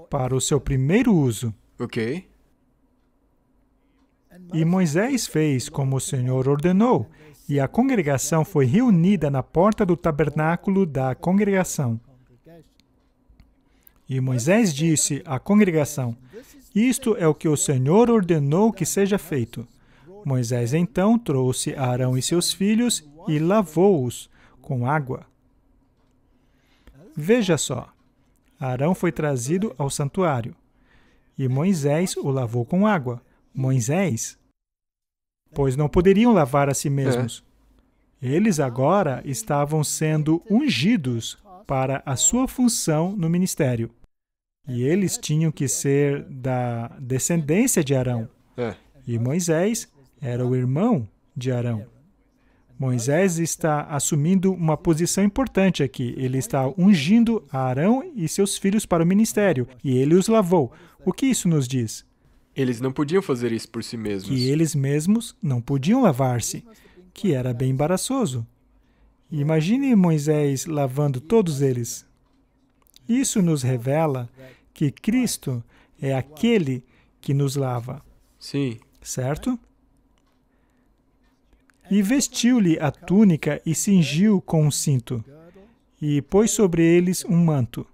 para o seu primeiro uso. Ok. E Moisés fez como o Senhor ordenou, e a congregação foi reunida na porta do tabernáculo da congregação. E Moisés disse à congregação: isto é o que o Senhor ordenou que seja feito. Moisés então trouxe Arão e seus filhos e lavou-os com água. Veja só, Arão foi trazido ao santuário, e Moisés o lavou com água. Moisés, pois não poderiam lavar a si mesmos. Eles agora estavam sendo ungidos para a sua função no ministério. E eles tinham que ser da descendência de Arão. E Moisés era o irmão de Arão. Moisés está assumindo uma posição importante aqui. Ele está ungindo Arão e seus filhos para o ministério. E ele os lavou. O que isso nos diz? Eles não podiam fazer isso por si mesmos. Que eles mesmos não podiam lavar-se, que era bem embaraçoso. Imagine Moisés lavando todos eles. Isso nos revela que Cristo é aquele que nos lava. Sim. Certo? E vestiu-lhe a túnica e cingiu com um cinto, e pôs sobre eles um manto.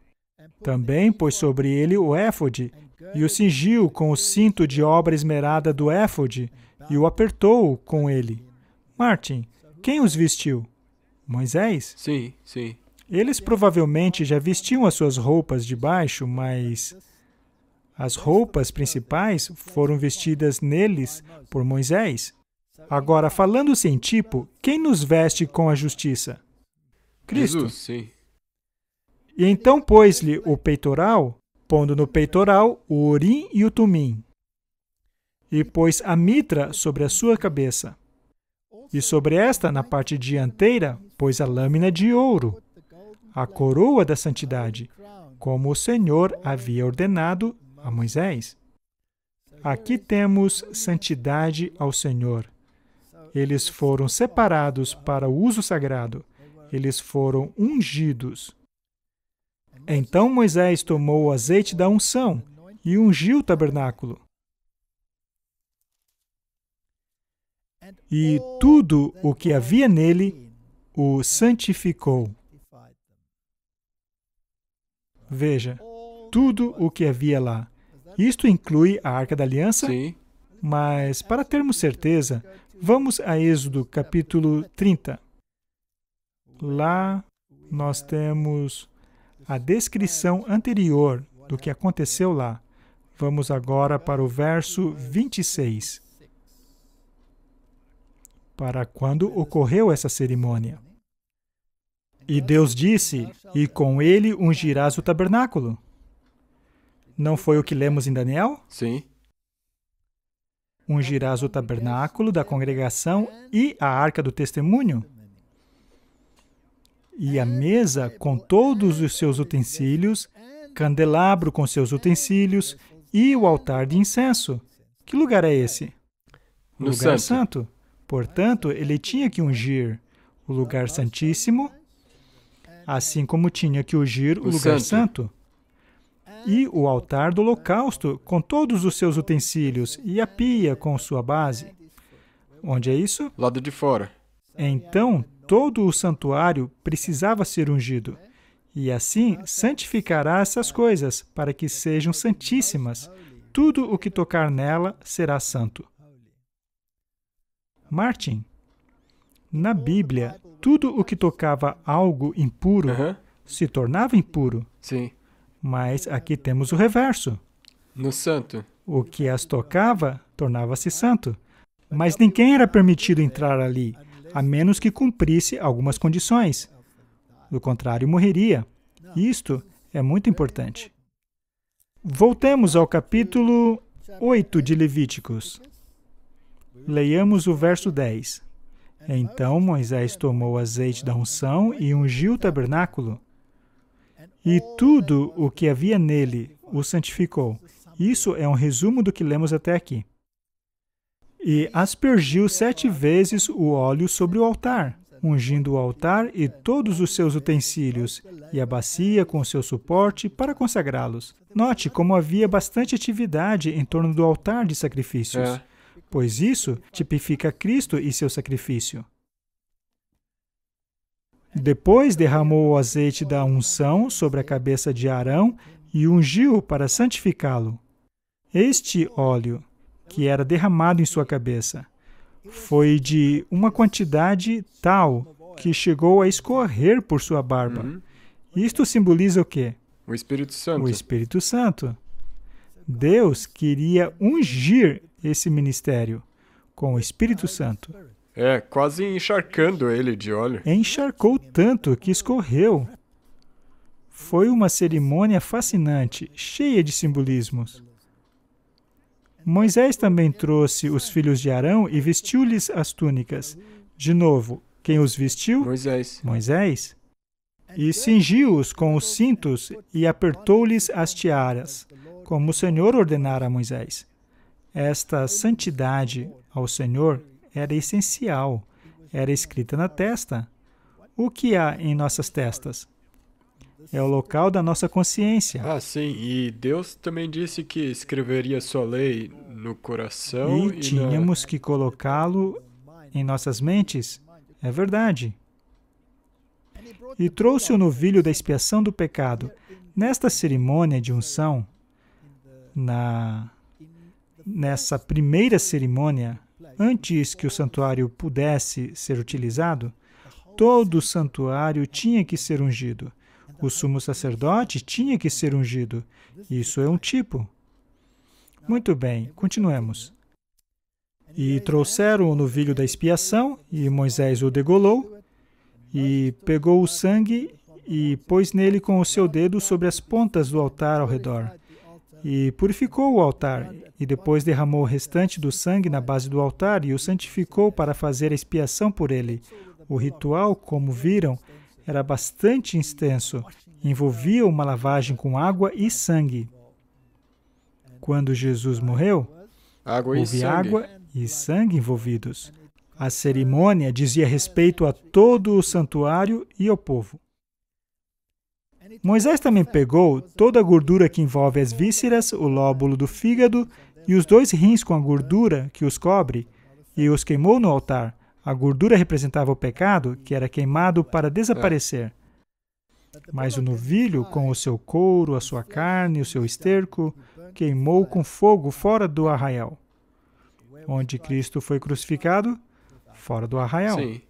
Também pôs sobre ele o éfode, e o cingiu com o cinto de obra esmerada do éfode, e o apertou com ele. Martin, quem os vestiu? Moisés? Sim, sim. Eles provavelmente já vestiam as suas roupas de baixo, mas as roupas principais foram vestidas neles por Moisés. Agora, falando-se em tipo, quem nos veste com a justiça? Cristo. Jesus, sim. E então pôs-lhe o peitoral, pondo no peitoral o urim e o tumim. E pôs a mitra sobre a sua cabeça. E sobre esta, na parte dianteira, pôs a lâmina de ouro, a coroa da santidade, como o Senhor havia ordenado a Moisés. Aqui temos santidade ao Senhor. Eles foram separados para o uso sagrado. Eles foram ungidos. Então Moisés tomou o azeite da unção e ungiu o tabernáculo. E tudo o que havia nele o santificou. Veja, tudo o que havia lá. Isto inclui a Arca da Aliança? Sim. Mas, para termos certeza, vamos a Êxodo capítulo 30. Lá nós temos a descrição anterior do que aconteceu lá. Vamos agora para o verso 26. Para quando ocorreu essa cerimônia. E Deus disse: e com ele ungirás o tabernáculo. Não foi o que lemos em Daniel? Sim. ungirás o tabernáculo da congregação e a arca do testemunho, e a mesa com todos os seus utensílios, candelabro com seus utensílios e o altar de incenso. Que lugar é esse? O lugar santo. Portanto, ele tinha que ungir o lugar santíssimo, assim como tinha que ungir o lugar santo. E o altar do holocausto com todos os seus utensílios e a pia com sua base. Onde é isso? Lado de fora. Então, todo o santuário precisava ser ungido. E assim santificará essas coisas, para que sejam santíssimas. Tudo o que tocar nela será santo. Martin, na Bíblia, tudo o que tocava algo impuro se tornava impuro. Sim. Mas aqui temos o reverso. No santo. O que as tocava tornava-se santo. Mas ninguém era permitido entrar ali, a menos que cumprisse algumas condições. Do contrário, morreria. Isto é muito importante. Voltemos ao capítulo 8 de Levíticos. Leiamos o verso 10. Então Moisés tomou o azeite da unção e ungiu o tabernáculo. E tudo o que havia nele o santificou. Isso é um resumo do que lemos até aqui. E aspergiu 7 vezes o óleo sobre o altar, ungindo o altar e todos os seus utensílios, e a bacia com seu suporte para consagrá-los. Note como havia bastante atividade em torno do altar de sacrifícios, pois isso tipifica Cristo e seu sacrifício. Depois derramou o azeite da unção sobre a cabeça de Arão e ungiu para santificá-lo. Este óleo, que era derramado em sua cabeça, foi de uma quantidade tal que chegou a escorrer por sua barba. Isto simboliza o quê? O Espírito Santo. O Espírito Santo. Deus queria ungir esse ministério com o Espírito Santo. Quase encharcando ele de óleo. Encharcou tanto que escorreu. Foi uma cerimônia fascinante, cheia de simbolismos. Moisés também trouxe os filhos de Arão e vestiu-lhes as túnicas. De novo, quem os vestiu? Moisés. E cingiu-os com os cintos e apertou-lhes as tiaras, como o Senhor ordenara a Moisés. Esta santidade ao Senhor era essencial, era escrita na testa. O que há em nossas testas? É o local da nossa consciência. Sim. E Deus também disse que escreveria sua lei no coração. E tínhamos que colocá-lo em nossas mentes. É verdade. E trouxe o novilho da expiação do pecado. Nesta cerimônia de unção, nessa primeira cerimônia, antes que o santuário pudesse ser utilizado, todo o santuário tinha que ser ungido. O sumo sacerdote tinha que ser ungido. Isso é um tipo. Muito bem, continuemos. E trouxeram o novilho da expiação, e Moisés o degolou, e pegou o sangue e pôs nele com o seu dedo sobre as pontas do altar ao redor. E purificou o altar, e depois derramou o restante do sangue na base do altar e o santificou para fazer a expiação por ele. O ritual, como viram, era bastante extenso. Envolvia uma lavagem com água e sangue. Quando Jesus morreu, houve água e sangue envolvidos. A cerimônia dizia respeito a todo o santuário e ao povo. Moisés também pegou toda a gordura que envolve as vísceras, o lóbulo do fígado e os 2 rins com a gordura que os cobre, e os queimou no altar. A gordura representava o pecado, que era queimado para desaparecer. Mas o novilho, com o seu couro, a sua carne, o seu esterco, queimou com fogo fora do arraial. Onde Cristo foi crucificado? Fora do arraial. Sim.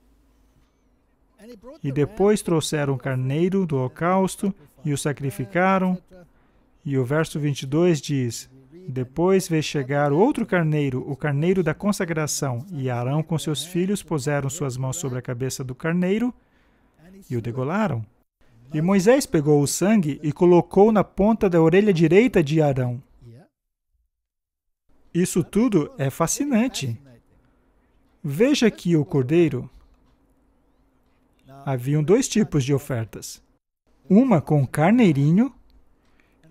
E depois trouxeram o carneiro do holocausto e o sacrificaram. E o verso 22 diz: Depois veio chegar outro carneiro, o carneiro da consagração, e Arão com seus filhos puseram suas mãos sobre a cabeça do carneiro e o degolaram. E Moisés pegou o sangue e colocou na ponta da orelha direita de Arão. Isso tudo é fascinante. Veja que o cordeiro, haviam 2 tipos de ofertas. Uma com o carneirinho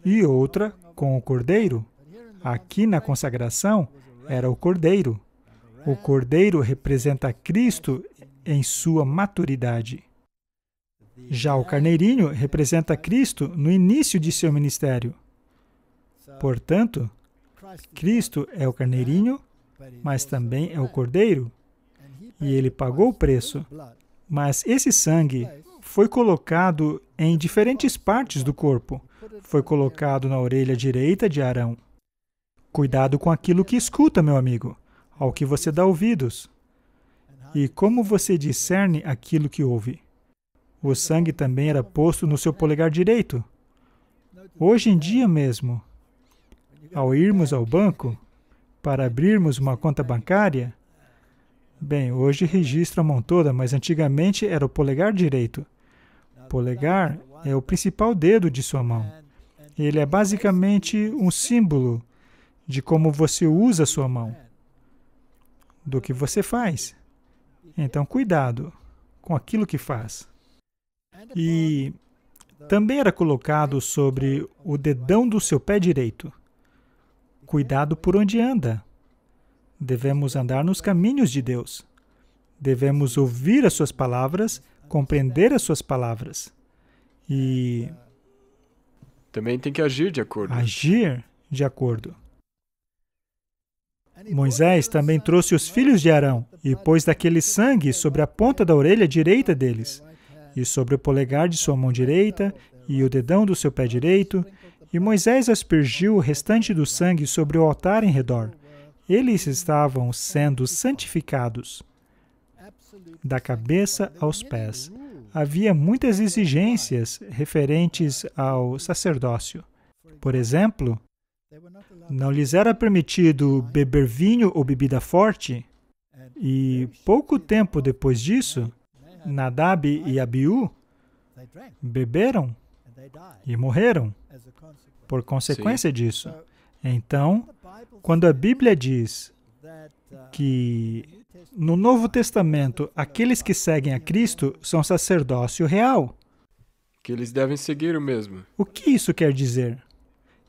e outra com o cordeiro. Aqui na consagração era o cordeiro. O cordeiro representa Cristo em sua maturidade. Já o carneirinho representa Cristo no início de seu ministério. Portanto, Cristo é o carneirinho, mas também é o cordeiro. E ele pagou o preço. Mas esse sangue foi colocado em diferentes partes do corpo. Foi colocado na orelha direita de Arão. Cuidado com aquilo que escuta, meu amigo, ao que você dá ouvidos. E como você discerne aquilo que ouve? O sangue também era posto no seu polegar direito. Hoje em dia mesmo, ao irmos ao banco para abrirmos uma conta bancária, bem, hoje registra a mão toda, mas antigamente era o polegar direito. Polegar é o principal dedo de sua mão. Ele é basicamente um símbolo de como você usa a sua mão, do que você faz. Então, cuidado com aquilo que faz. E também era colocado sobre o dedão do seu pé direito. Cuidado por onde anda. Devemos andar nos caminhos de Deus. Devemos ouvir as suas palavras, compreender as suas palavras. E também tem que agir de acordo. Agir de acordo. Moisés também trouxe os filhos de Arão e pôs daquele sangue sobre a ponta da orelha direita deles, e sobre o polegar de sua mão direita e o dedão do seu pé direito, e Moisés aspergiu o restante do sangue sobre o altar em redor. Eles estavam sendo santificados, da cabeça aos pés. Havia muitas exigências referentes ao sacerdócio. Por exemplo, não lhes era permitido beber vinho ou bebida forte, e pouco tempo depois disso, Nadab e Abiú beberam e morreram por consequência disso. Então, quando a Bíblia diz que no Novo Testamento aqueles que seguem a Cristo são sacerdócio real, Que eles devem seguir o mesmo. o que isso quer dizer?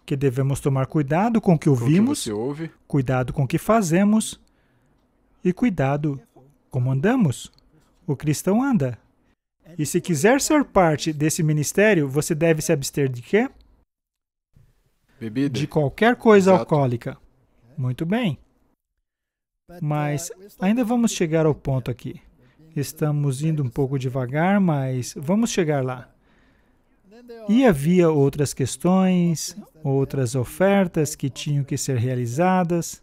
Que devemos tomar cuidado com o que ouvimos, Com o que você ouve, cuidado com o que fazemos e cuidado como andamos. O cristão anda. E se quiser ser parte desse ministério, você deve se abster de quê? bebida. De qualquer coisa Exato. alcoólica. Muito bem. Mas ainda vamos chegar ao ponto aqui. Estamos indo um pouco devagar, mas vamos chegar lá. E havia outras questões, outras ofertas que tinham que ser realizadas.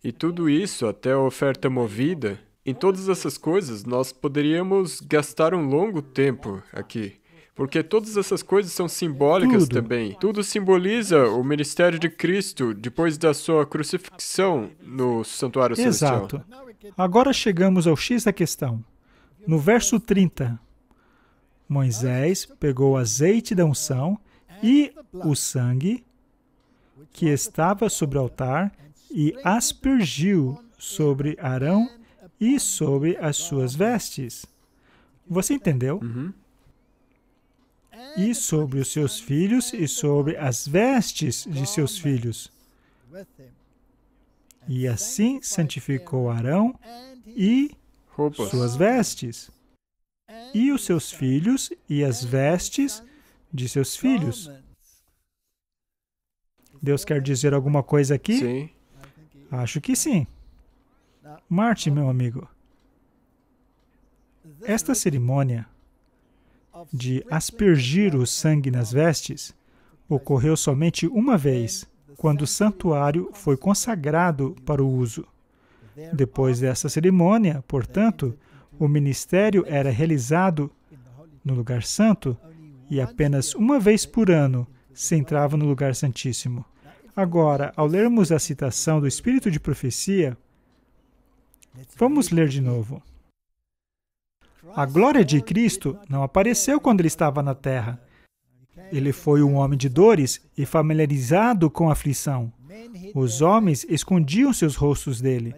E tudo isso, até a oferta movida, em todas essas coisas, nós poderíamos gastar um longo tempo aqui. Porque todas essas coisas são simbólicas Tudo. também. Tudo simboliza o ministério de Cristo depois da sua crucifixão no santuário celestial. Exato. Agora chegamos ao X da questão. No verso 30, Moisés pegou o azeite da unção e o sangue que estava sobre o altar e aspergiu sobre Arão e sobre as suas vestes. Você entendeu? E sobre os seus filhos e sobre as vestes de seus filhos. E assim santificou Arão e Roupas. suas vestes, e os seus filhos e as vestes de seus filhos. Deus quer dizer alguma coisa aqui? Sim. Acho que sim. Martin, meu amigo, esta cerimônia de aspergir o sangue nas vestes ocorreu somente uma vez, quando o santuário foi consagrado para o uso. Depois dessa cerimônia, portanto, o ministério era realizado no lugar santo e apenas uma vez por ano se entrava no lugar santíssimo. Agora, ao lermos a citação do Espírito de Profecia, vamos ler de novo. A glória de Cristo não apareceu quando ele estava na terra. Ele foi um homem de dores e familiarizado com a aflição. Os homens escondiam seus rostos dele,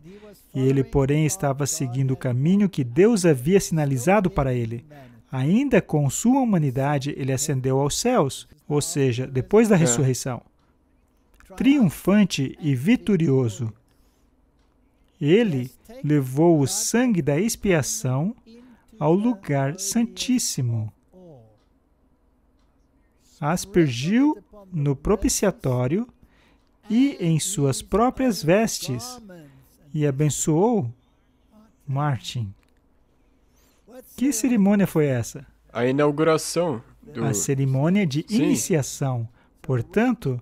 e ele, porém, estava seguindo o caminho que Deus havia sinalizado para ele. Ainda com sua humanidade, ele ascendeu aos céus, ou seja, depois da ressurreição. Triunfante e vitorioso. Ele levou o sangue da expiação ao lugar santíssimo. Aspergiu no propiciatório e em suas próprias vestes e abençoou Martin. Que cerimônia foi essa? A inauguração do... A cerimônia de Sim. iniciação. Portanto,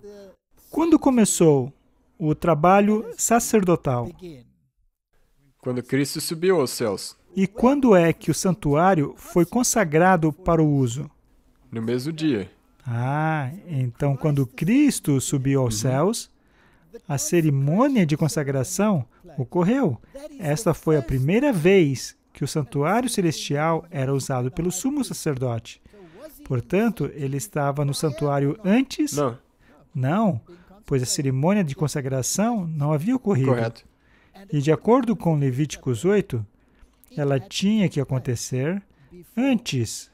quando começou o trabalho sacerdotal? Quando Cristo subiu aos céus. E quando é que o santuário foi consagrado para o uso? No mesmo dia. Então quando Cristo subiu aos céus, a cerimônia de consagração ocorreu. Esta foi a primeira vez que o santuário celestial era usado pelo sumo sacerdote. Portanto, ele estava no santuário antes? Não. Não, pois a cerimônia de consagração não havia ocorrido. Correto. E de acordo com Levíticos 8, ela tinha que acontecer antes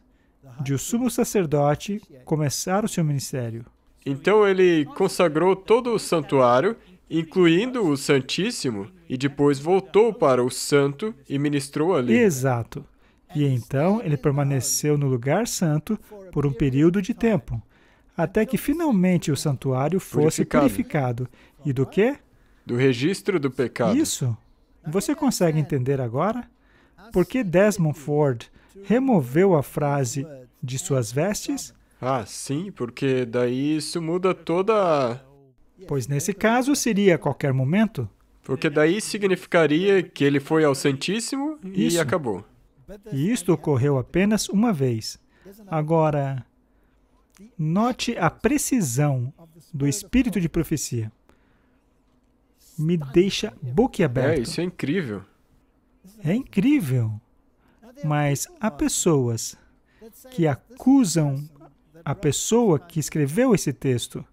de o sumo sacerdote começar o seu ministério. Então ele consagrou todo o santuário, incluindo o Santíssimo, e depois voltou para o Santo e ministrou ali. Exato. E então ele permaneceu no lugar santo por um período de tempo, até que finalmente o santuário fosse purificado. E do quê? Do registro do pecado. Isso. Você consegue entender agora? Por que Desmond Ford removeu a frase de suas vestes? Sim, porque daí isso muda toda... Pois nesse caso seria a qualquer momento. Porque daí significaria que ele foi ao Santíssimo e Isso. acabou. E isto ocorreu apenas uma vez. Agora, note a precisão do espírito de profecia. Me deixa boquiaberto. Isso é incrível. É incrível. Mas há pessoas que acusam a pessoa que escreveu esse texto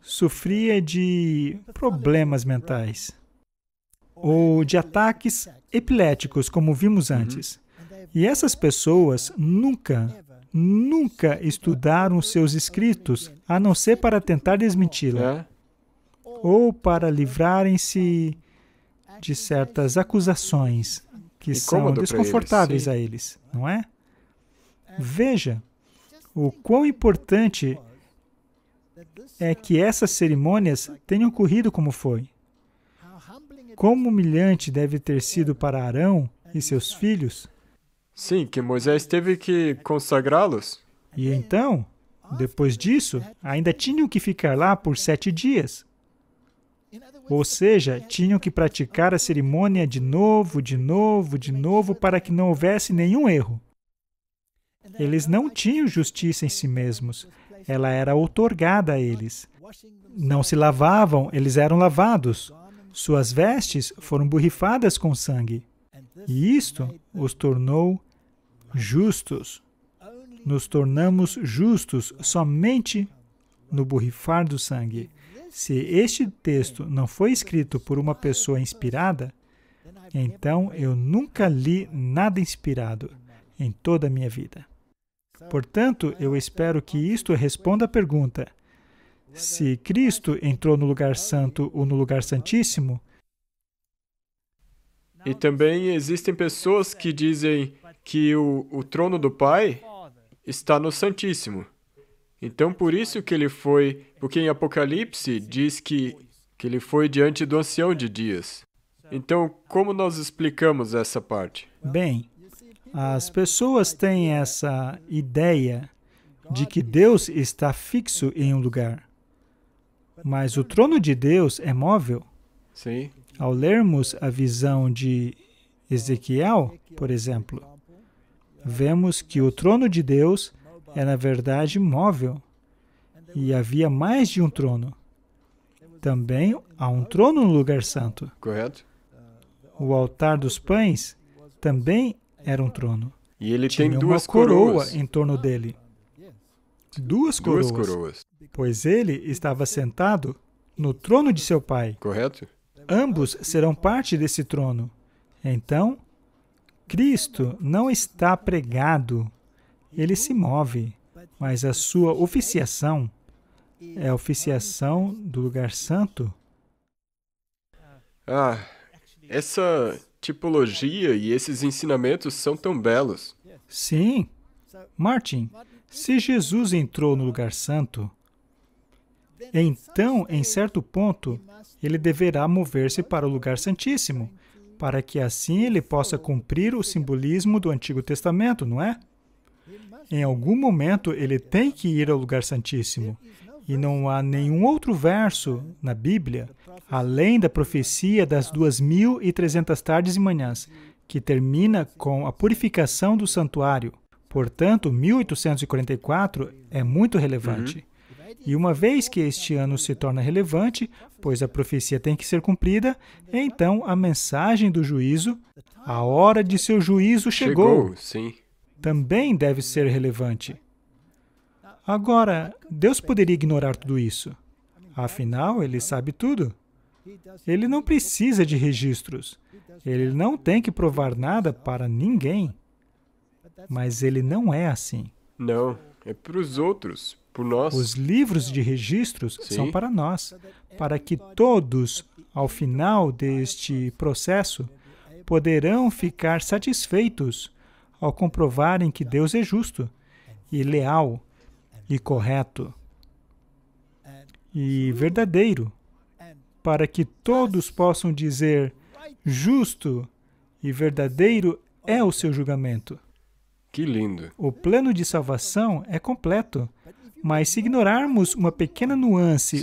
sofria de problemas mentais ou de ataques epiléticos, como vimos antes. E essas pessoas nunca estudaram seus escritos, a não ser para tentar desmenti-la ou para livrarem-se de certas acusações que são desconfortáveis a eles, não é? Veja o quão importante é que essas cerimônias tenham ocorrido como foi. Como humilhante deve ter sido para Arão e seus filhos. Sim, que Moisés teve que consagrá-los. E então, depois disso, ainda tinham que ficar lá por 7 dias. Ou seja, tinham que praticar a cerimônia de novo, para que não houvesse nenhum erro. Eles não tinham justiça em si mesmos. Ela era outorgada a eles. Não se lavavam, eles eram lavados. Suas vestes foram borrifadas com sangue. E isto os tornou justos. Nos tornamos justos somente no borrifar do sangue. Se este texto não foi escrito por uma pessoa inspirada, então eu nunca li nada inspirado em toda a minha vida. Portanto, eu espero que isto responda à pergunta: se Cristo entrou no lugar santo ou no lugar santíssimo? E também existem pessoas que dizem que o trono do Pai está no Santíssimo. Então, por isso que ele foi... Porque em Apocalipse diz que ele foi diante do Ancião de Dias. Então, como nós explicamos essa parte? Bem, as pessoas têm essa ideia de que Deus está fixo em um lugar. Mas o trono de Deus é móvel. Sim. Ao lermos a visão de Ezequiel, por exemplo, vemos que o trono de Deus é, na verdade, móvel. E havia mais de um trono. Também há um trono no lugar santo. Correto? O altar dos pães também era um trono. E ele Tinha tem duas uma coroa coroas. em torno dele. Duas coroas. Duas coroas. Pois ele estava sentado no trono de seu Pai. Correto? Ambos serão parte desse trono. Então, Cristo não está pregado, ele se move, mas a sua oficiação é a oficiação do lugar santo. Essa tipologia e esses ensinamentos são tão belos. Sim. Martin, se Jesus entrou no lugar santo, então, em certo ponto, ele deverá mover-se para o lugar santíssimo, para que assim ele possa cumprir o simbolismo do Antigo Testamento, não é? Em algum momento, ele tem que ir ao lugar santíssimo. E não há nenhum outro verso na Bíblia, além da profecia das 2.300 tardes e manhãs, que termina com a purificação do santuário. Portanto, 1844 é muito relevante. E uma vez que este ano se torna relevante, pois a profecia tem que ser cumprida, então a mensagem do juízo, a hora de seu juízo chegou. Sim. Também deve ser relevante. Agora, Deus poderia ignorar tudo isso. Afinal, Ele sabe tudo. Ele não precisa de registros. Ele não tem que provar nada para ninguém. Mas Ele não é assim. Não, é para os outros, por nós. Os livros de registros são para nós, para que todos, ao final deste processo, poderão ficar satisfeitos ao comprovarem que Deus é justo e leal e correto e verdadeiro, para que todos possam dizer: justo e verdadeiro é o seu julgamento. Que lindo! O plano de salvação é completo, mas se ignorarmos uma pequena nuance,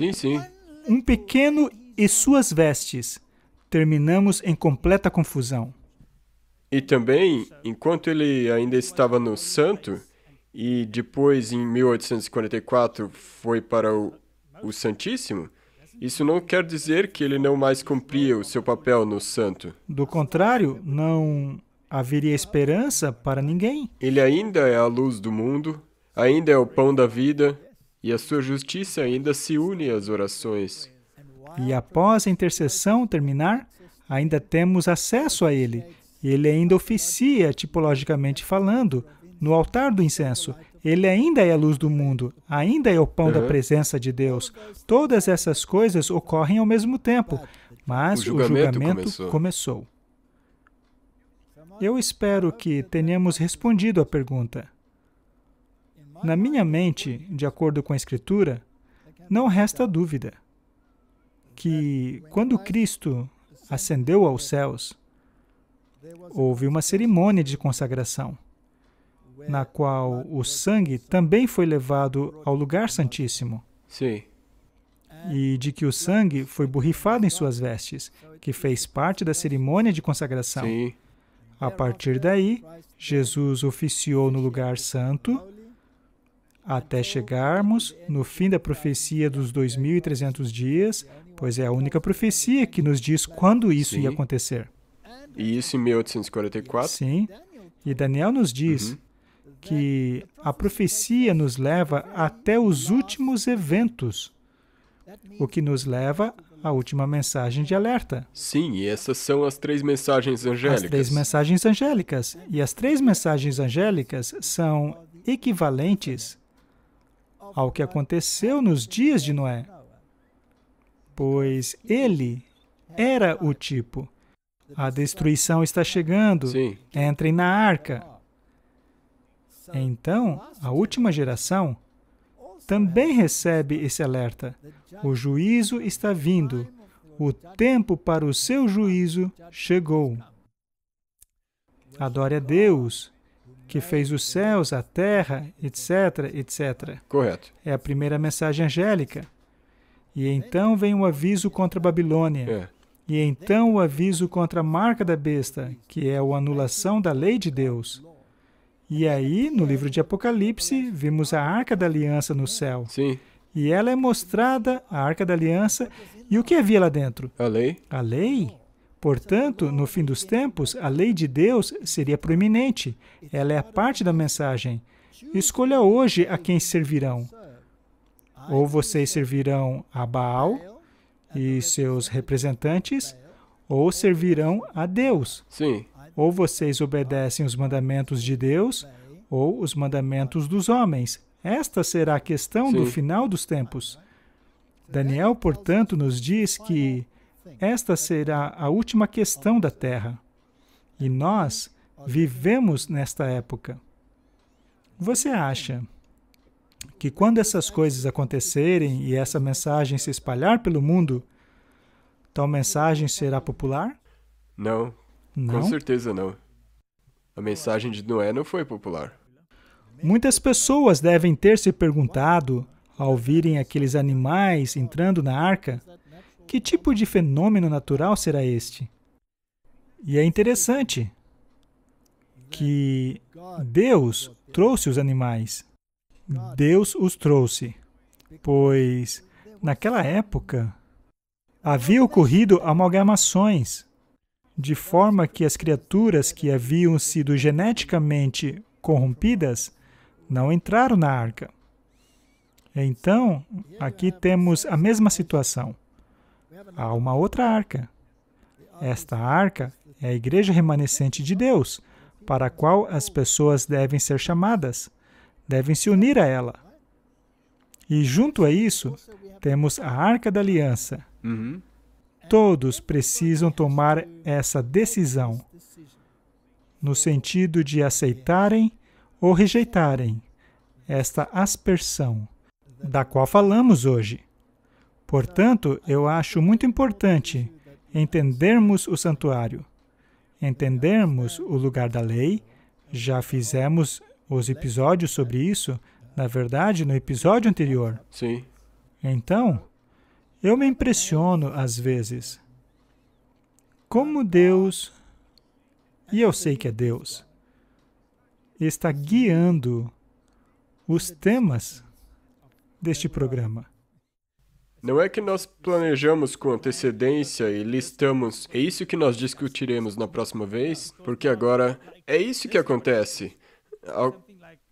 um pequeno e suas vestes, terminamos em completa confusão. E também, enquanto ele ainda estava no santo, e depois, em 1844, foi para o Santíssimo, isso não quer dizer que ele não mais cumpria o seu papel no santo. Do contrário, não haveria esperança para ninguém. Ele ainda é a luz do mundo, ainda é o pão da vida, e a sua justiça ainda se une às orações. E após a intercessão terminar, ainda temos acesso a ele. Ele ainda oficia, tipologicamente falando, no altar do incenso. Ele ainda é a luz do mundo, ainda é o pão da presença de Deus. Todas essas coisas ocorrem ao mesmo tempo, mas o julgamento começou. Eu espero que tenhamos respondido à pergunta. Na minha mente, de acordo com a Escritura, não resta dúvida que, quando Cristo ascendeu aos céus, houve uma cerimônia de consagração, na qual o sangue também foi levado ao lugar santíssimo. Sim. E de que o sangue foi borrifado em suas vestes, que fez parte da cerimônia de consagração. Sim. A partir daí, Jesus oficiou no lugar santo, até chegarmos no fim da profecia dos 2.300 dias, pois é a única profecia que nos diz quando isso ia acontecer. E isso em 1844? Sim. E Daniel nos diz que a profecia nos leva até os últimos eventos, o que nos leva à última mensagem de alerta. Sim, e essas são as 3 mensagens angélicas. As 3 mensagens angélicas. E as 3 mensagens angélicas são equivalentes ao que aconteceu nos dias de Noé, pois ele era o tipo. A destruição está chegando. Sim. Entrem na arca. Então, a última geração também recebe esse alerta. O juízo está vindo. O tempo para o seu juízo chegou. Adore a Deus, que fez os céus, a terra, etc., etc. Correto. É a primeira mensagem angélica. E então vem o aviso contra a Babilônia. E então o aviso contra a marca da besta, que é a anulação da lei de Deus. E aí, no livro de Apocalipse, vimos a Arca da Aliança no céu. Sim. E ela é mostrada, a Arca da Aliança, e o que havia lá dentro? A lei. A lei. Portanto, no fim dos tempos, a lei de Deus seria proeminente. Ela é a parte da mensagem. Escolha hoje a quem servirão. Ou vocês servirão a Baal, e seus representantes, ou servirão a Deus. Sim, Ou vocês obedecem os mandamentos de Deus, ou os mandamentos dos homens. Esta será a questão do sim. final dos tempos. Daniel, portanto, nos diz que esta será a última questão da Terra. E nós vivemos nesta época. Você acha que quando essas coisas acontecerem e essa mensagem se espalhar pelo mundo, tal mensagem será popular? Não, com Não. certeza não. A mensagem de Noé não foi popular. Muitas pessoas devem ter se perguntado, ao virem aqueles animais entrando na arca, que tipo de fenômeno natural será este? E é interessante que Deus trouxe os animais. Deus os trouxe, pois naquela época havia ocorrido amalgamações, de forma que as criaturas que haviam sido geneticamente corrompidas não entraram na arca. Então, aqui temos a mesma situação. Há uma outra arca. Esta arca é a igreja remanescente de Deus, para a qual as pessoas devem ser chamadas, devem se unir a ela. E junto a isso, temos a Arca da Aliança. Uhum. Todos precisam tomar essa decisão, no sentido de aceitarem ou rejeitarem esta aspersão, da qual falamos hoje. Portanto, eu acho muito importante entendermos o santuário, entendermos o lugar da lei. Já fizemos os episódios sobre isso, na verdade, no episódio anterior. Sim. Então, eu me impressiono às vezes como Deus, e eu sei que é Deus, está guiando os temas deste programa. Não é que nós planejamos com antecedência e listamos, é isso que nós discutiremos na próxima vez, porque agora é isso que acontece.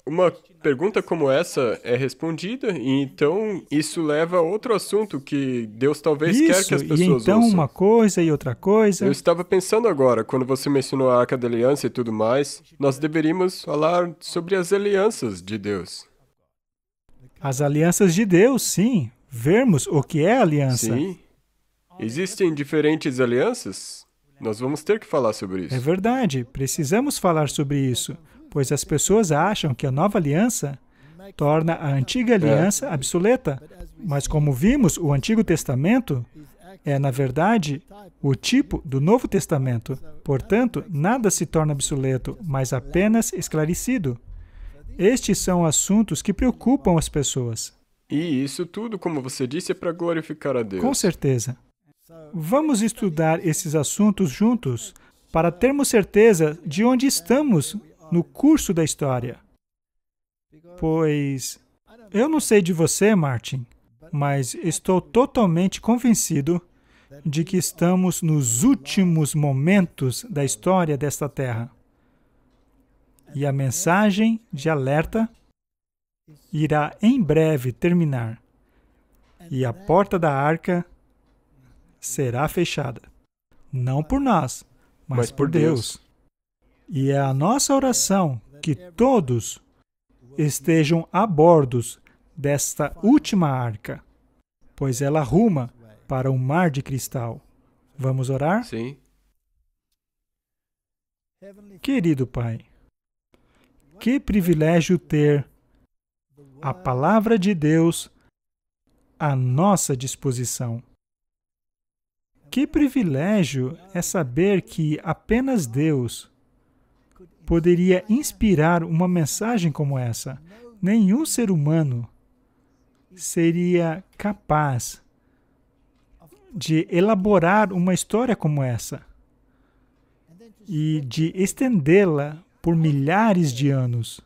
Uma pergunta como essa é respondida, e então isso leva a outro assunto que Deus talvez quer que as pessoas e então ouçam. uma coisa e outra coisa. Eu estava pensando agora, quando você mencionou a Arca da Aliança e tudo mais, nós deveríamos falar sobre as alianças de Deus. As alianças de Deus, sim. Vermos o que é aliança. Sim. Existem diferentes alianças? Nós vamos ter que falar sobre isso. É verdade, precisamos falar sobre isso, pois as pessoas acham que a nova aliança torna a antiga aliança obsoleta. Mas como vimos, o Antigo Testamento é, na verdade, o tipo do Novo Testamento. Portanto, nada se torna obsoleto, mas apenas esclarecido. Estes são assuntos que preocupam as pessoas. E isso tudo, como você disse, é para glorificar a Deus. Com certeza. Vamos estudar esses assuntos juntos para termos certeza de onde estamos no curso da história. Pois eu não sei de você, Martin, mas estou totalmente convencido de que estamos nos últimos momentos da história desta Terra. E a mensagem de alerta irá em breve terminar. E a porta da arca será fechada. Não por nós, mas por Deus. E é a nossa oração que todos estejam a bordo desta última arca, pois ela ruma para um mar de cristal. Vamos orar? Sim. Querido Pai, que privilégio ter a palavra de Deus à nossa disposição. Que privilégio é saber que apenas Deus poderia inspirar uma mensagem como essa. Nenhum ser humano seria capaz de elaborar uma história como essa e de estendê-la por milhares de anos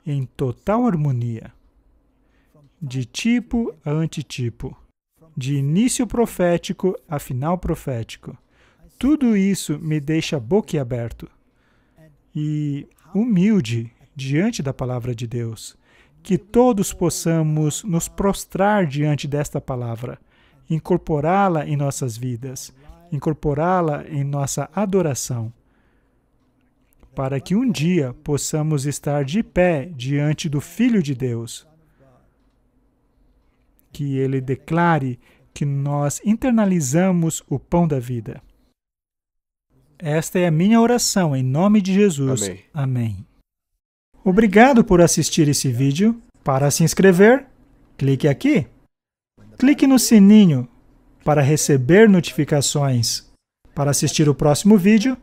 em total harmonia, de tipo a antitipo, de início profético a final profético. Tudo isso me deixa boquiaberto e humilde diante da palavra de Deus. Que todos possamos nos prostrar diante desta palavra incorporá-la em nossas vidas, incorporá-la em nossa adoração, para que um dia possamos estar de pé diante do Filho de Deus, que Ele declare que nós internalizamos o pão da vida. Esta é a minha oração, em nome de Jesus. Amém. Amém. Obrigado por assistir esse vídeo. Para se inscrever, clique aqui. Clique no sininho para receber notificações. Para assistir o próximo vídeo,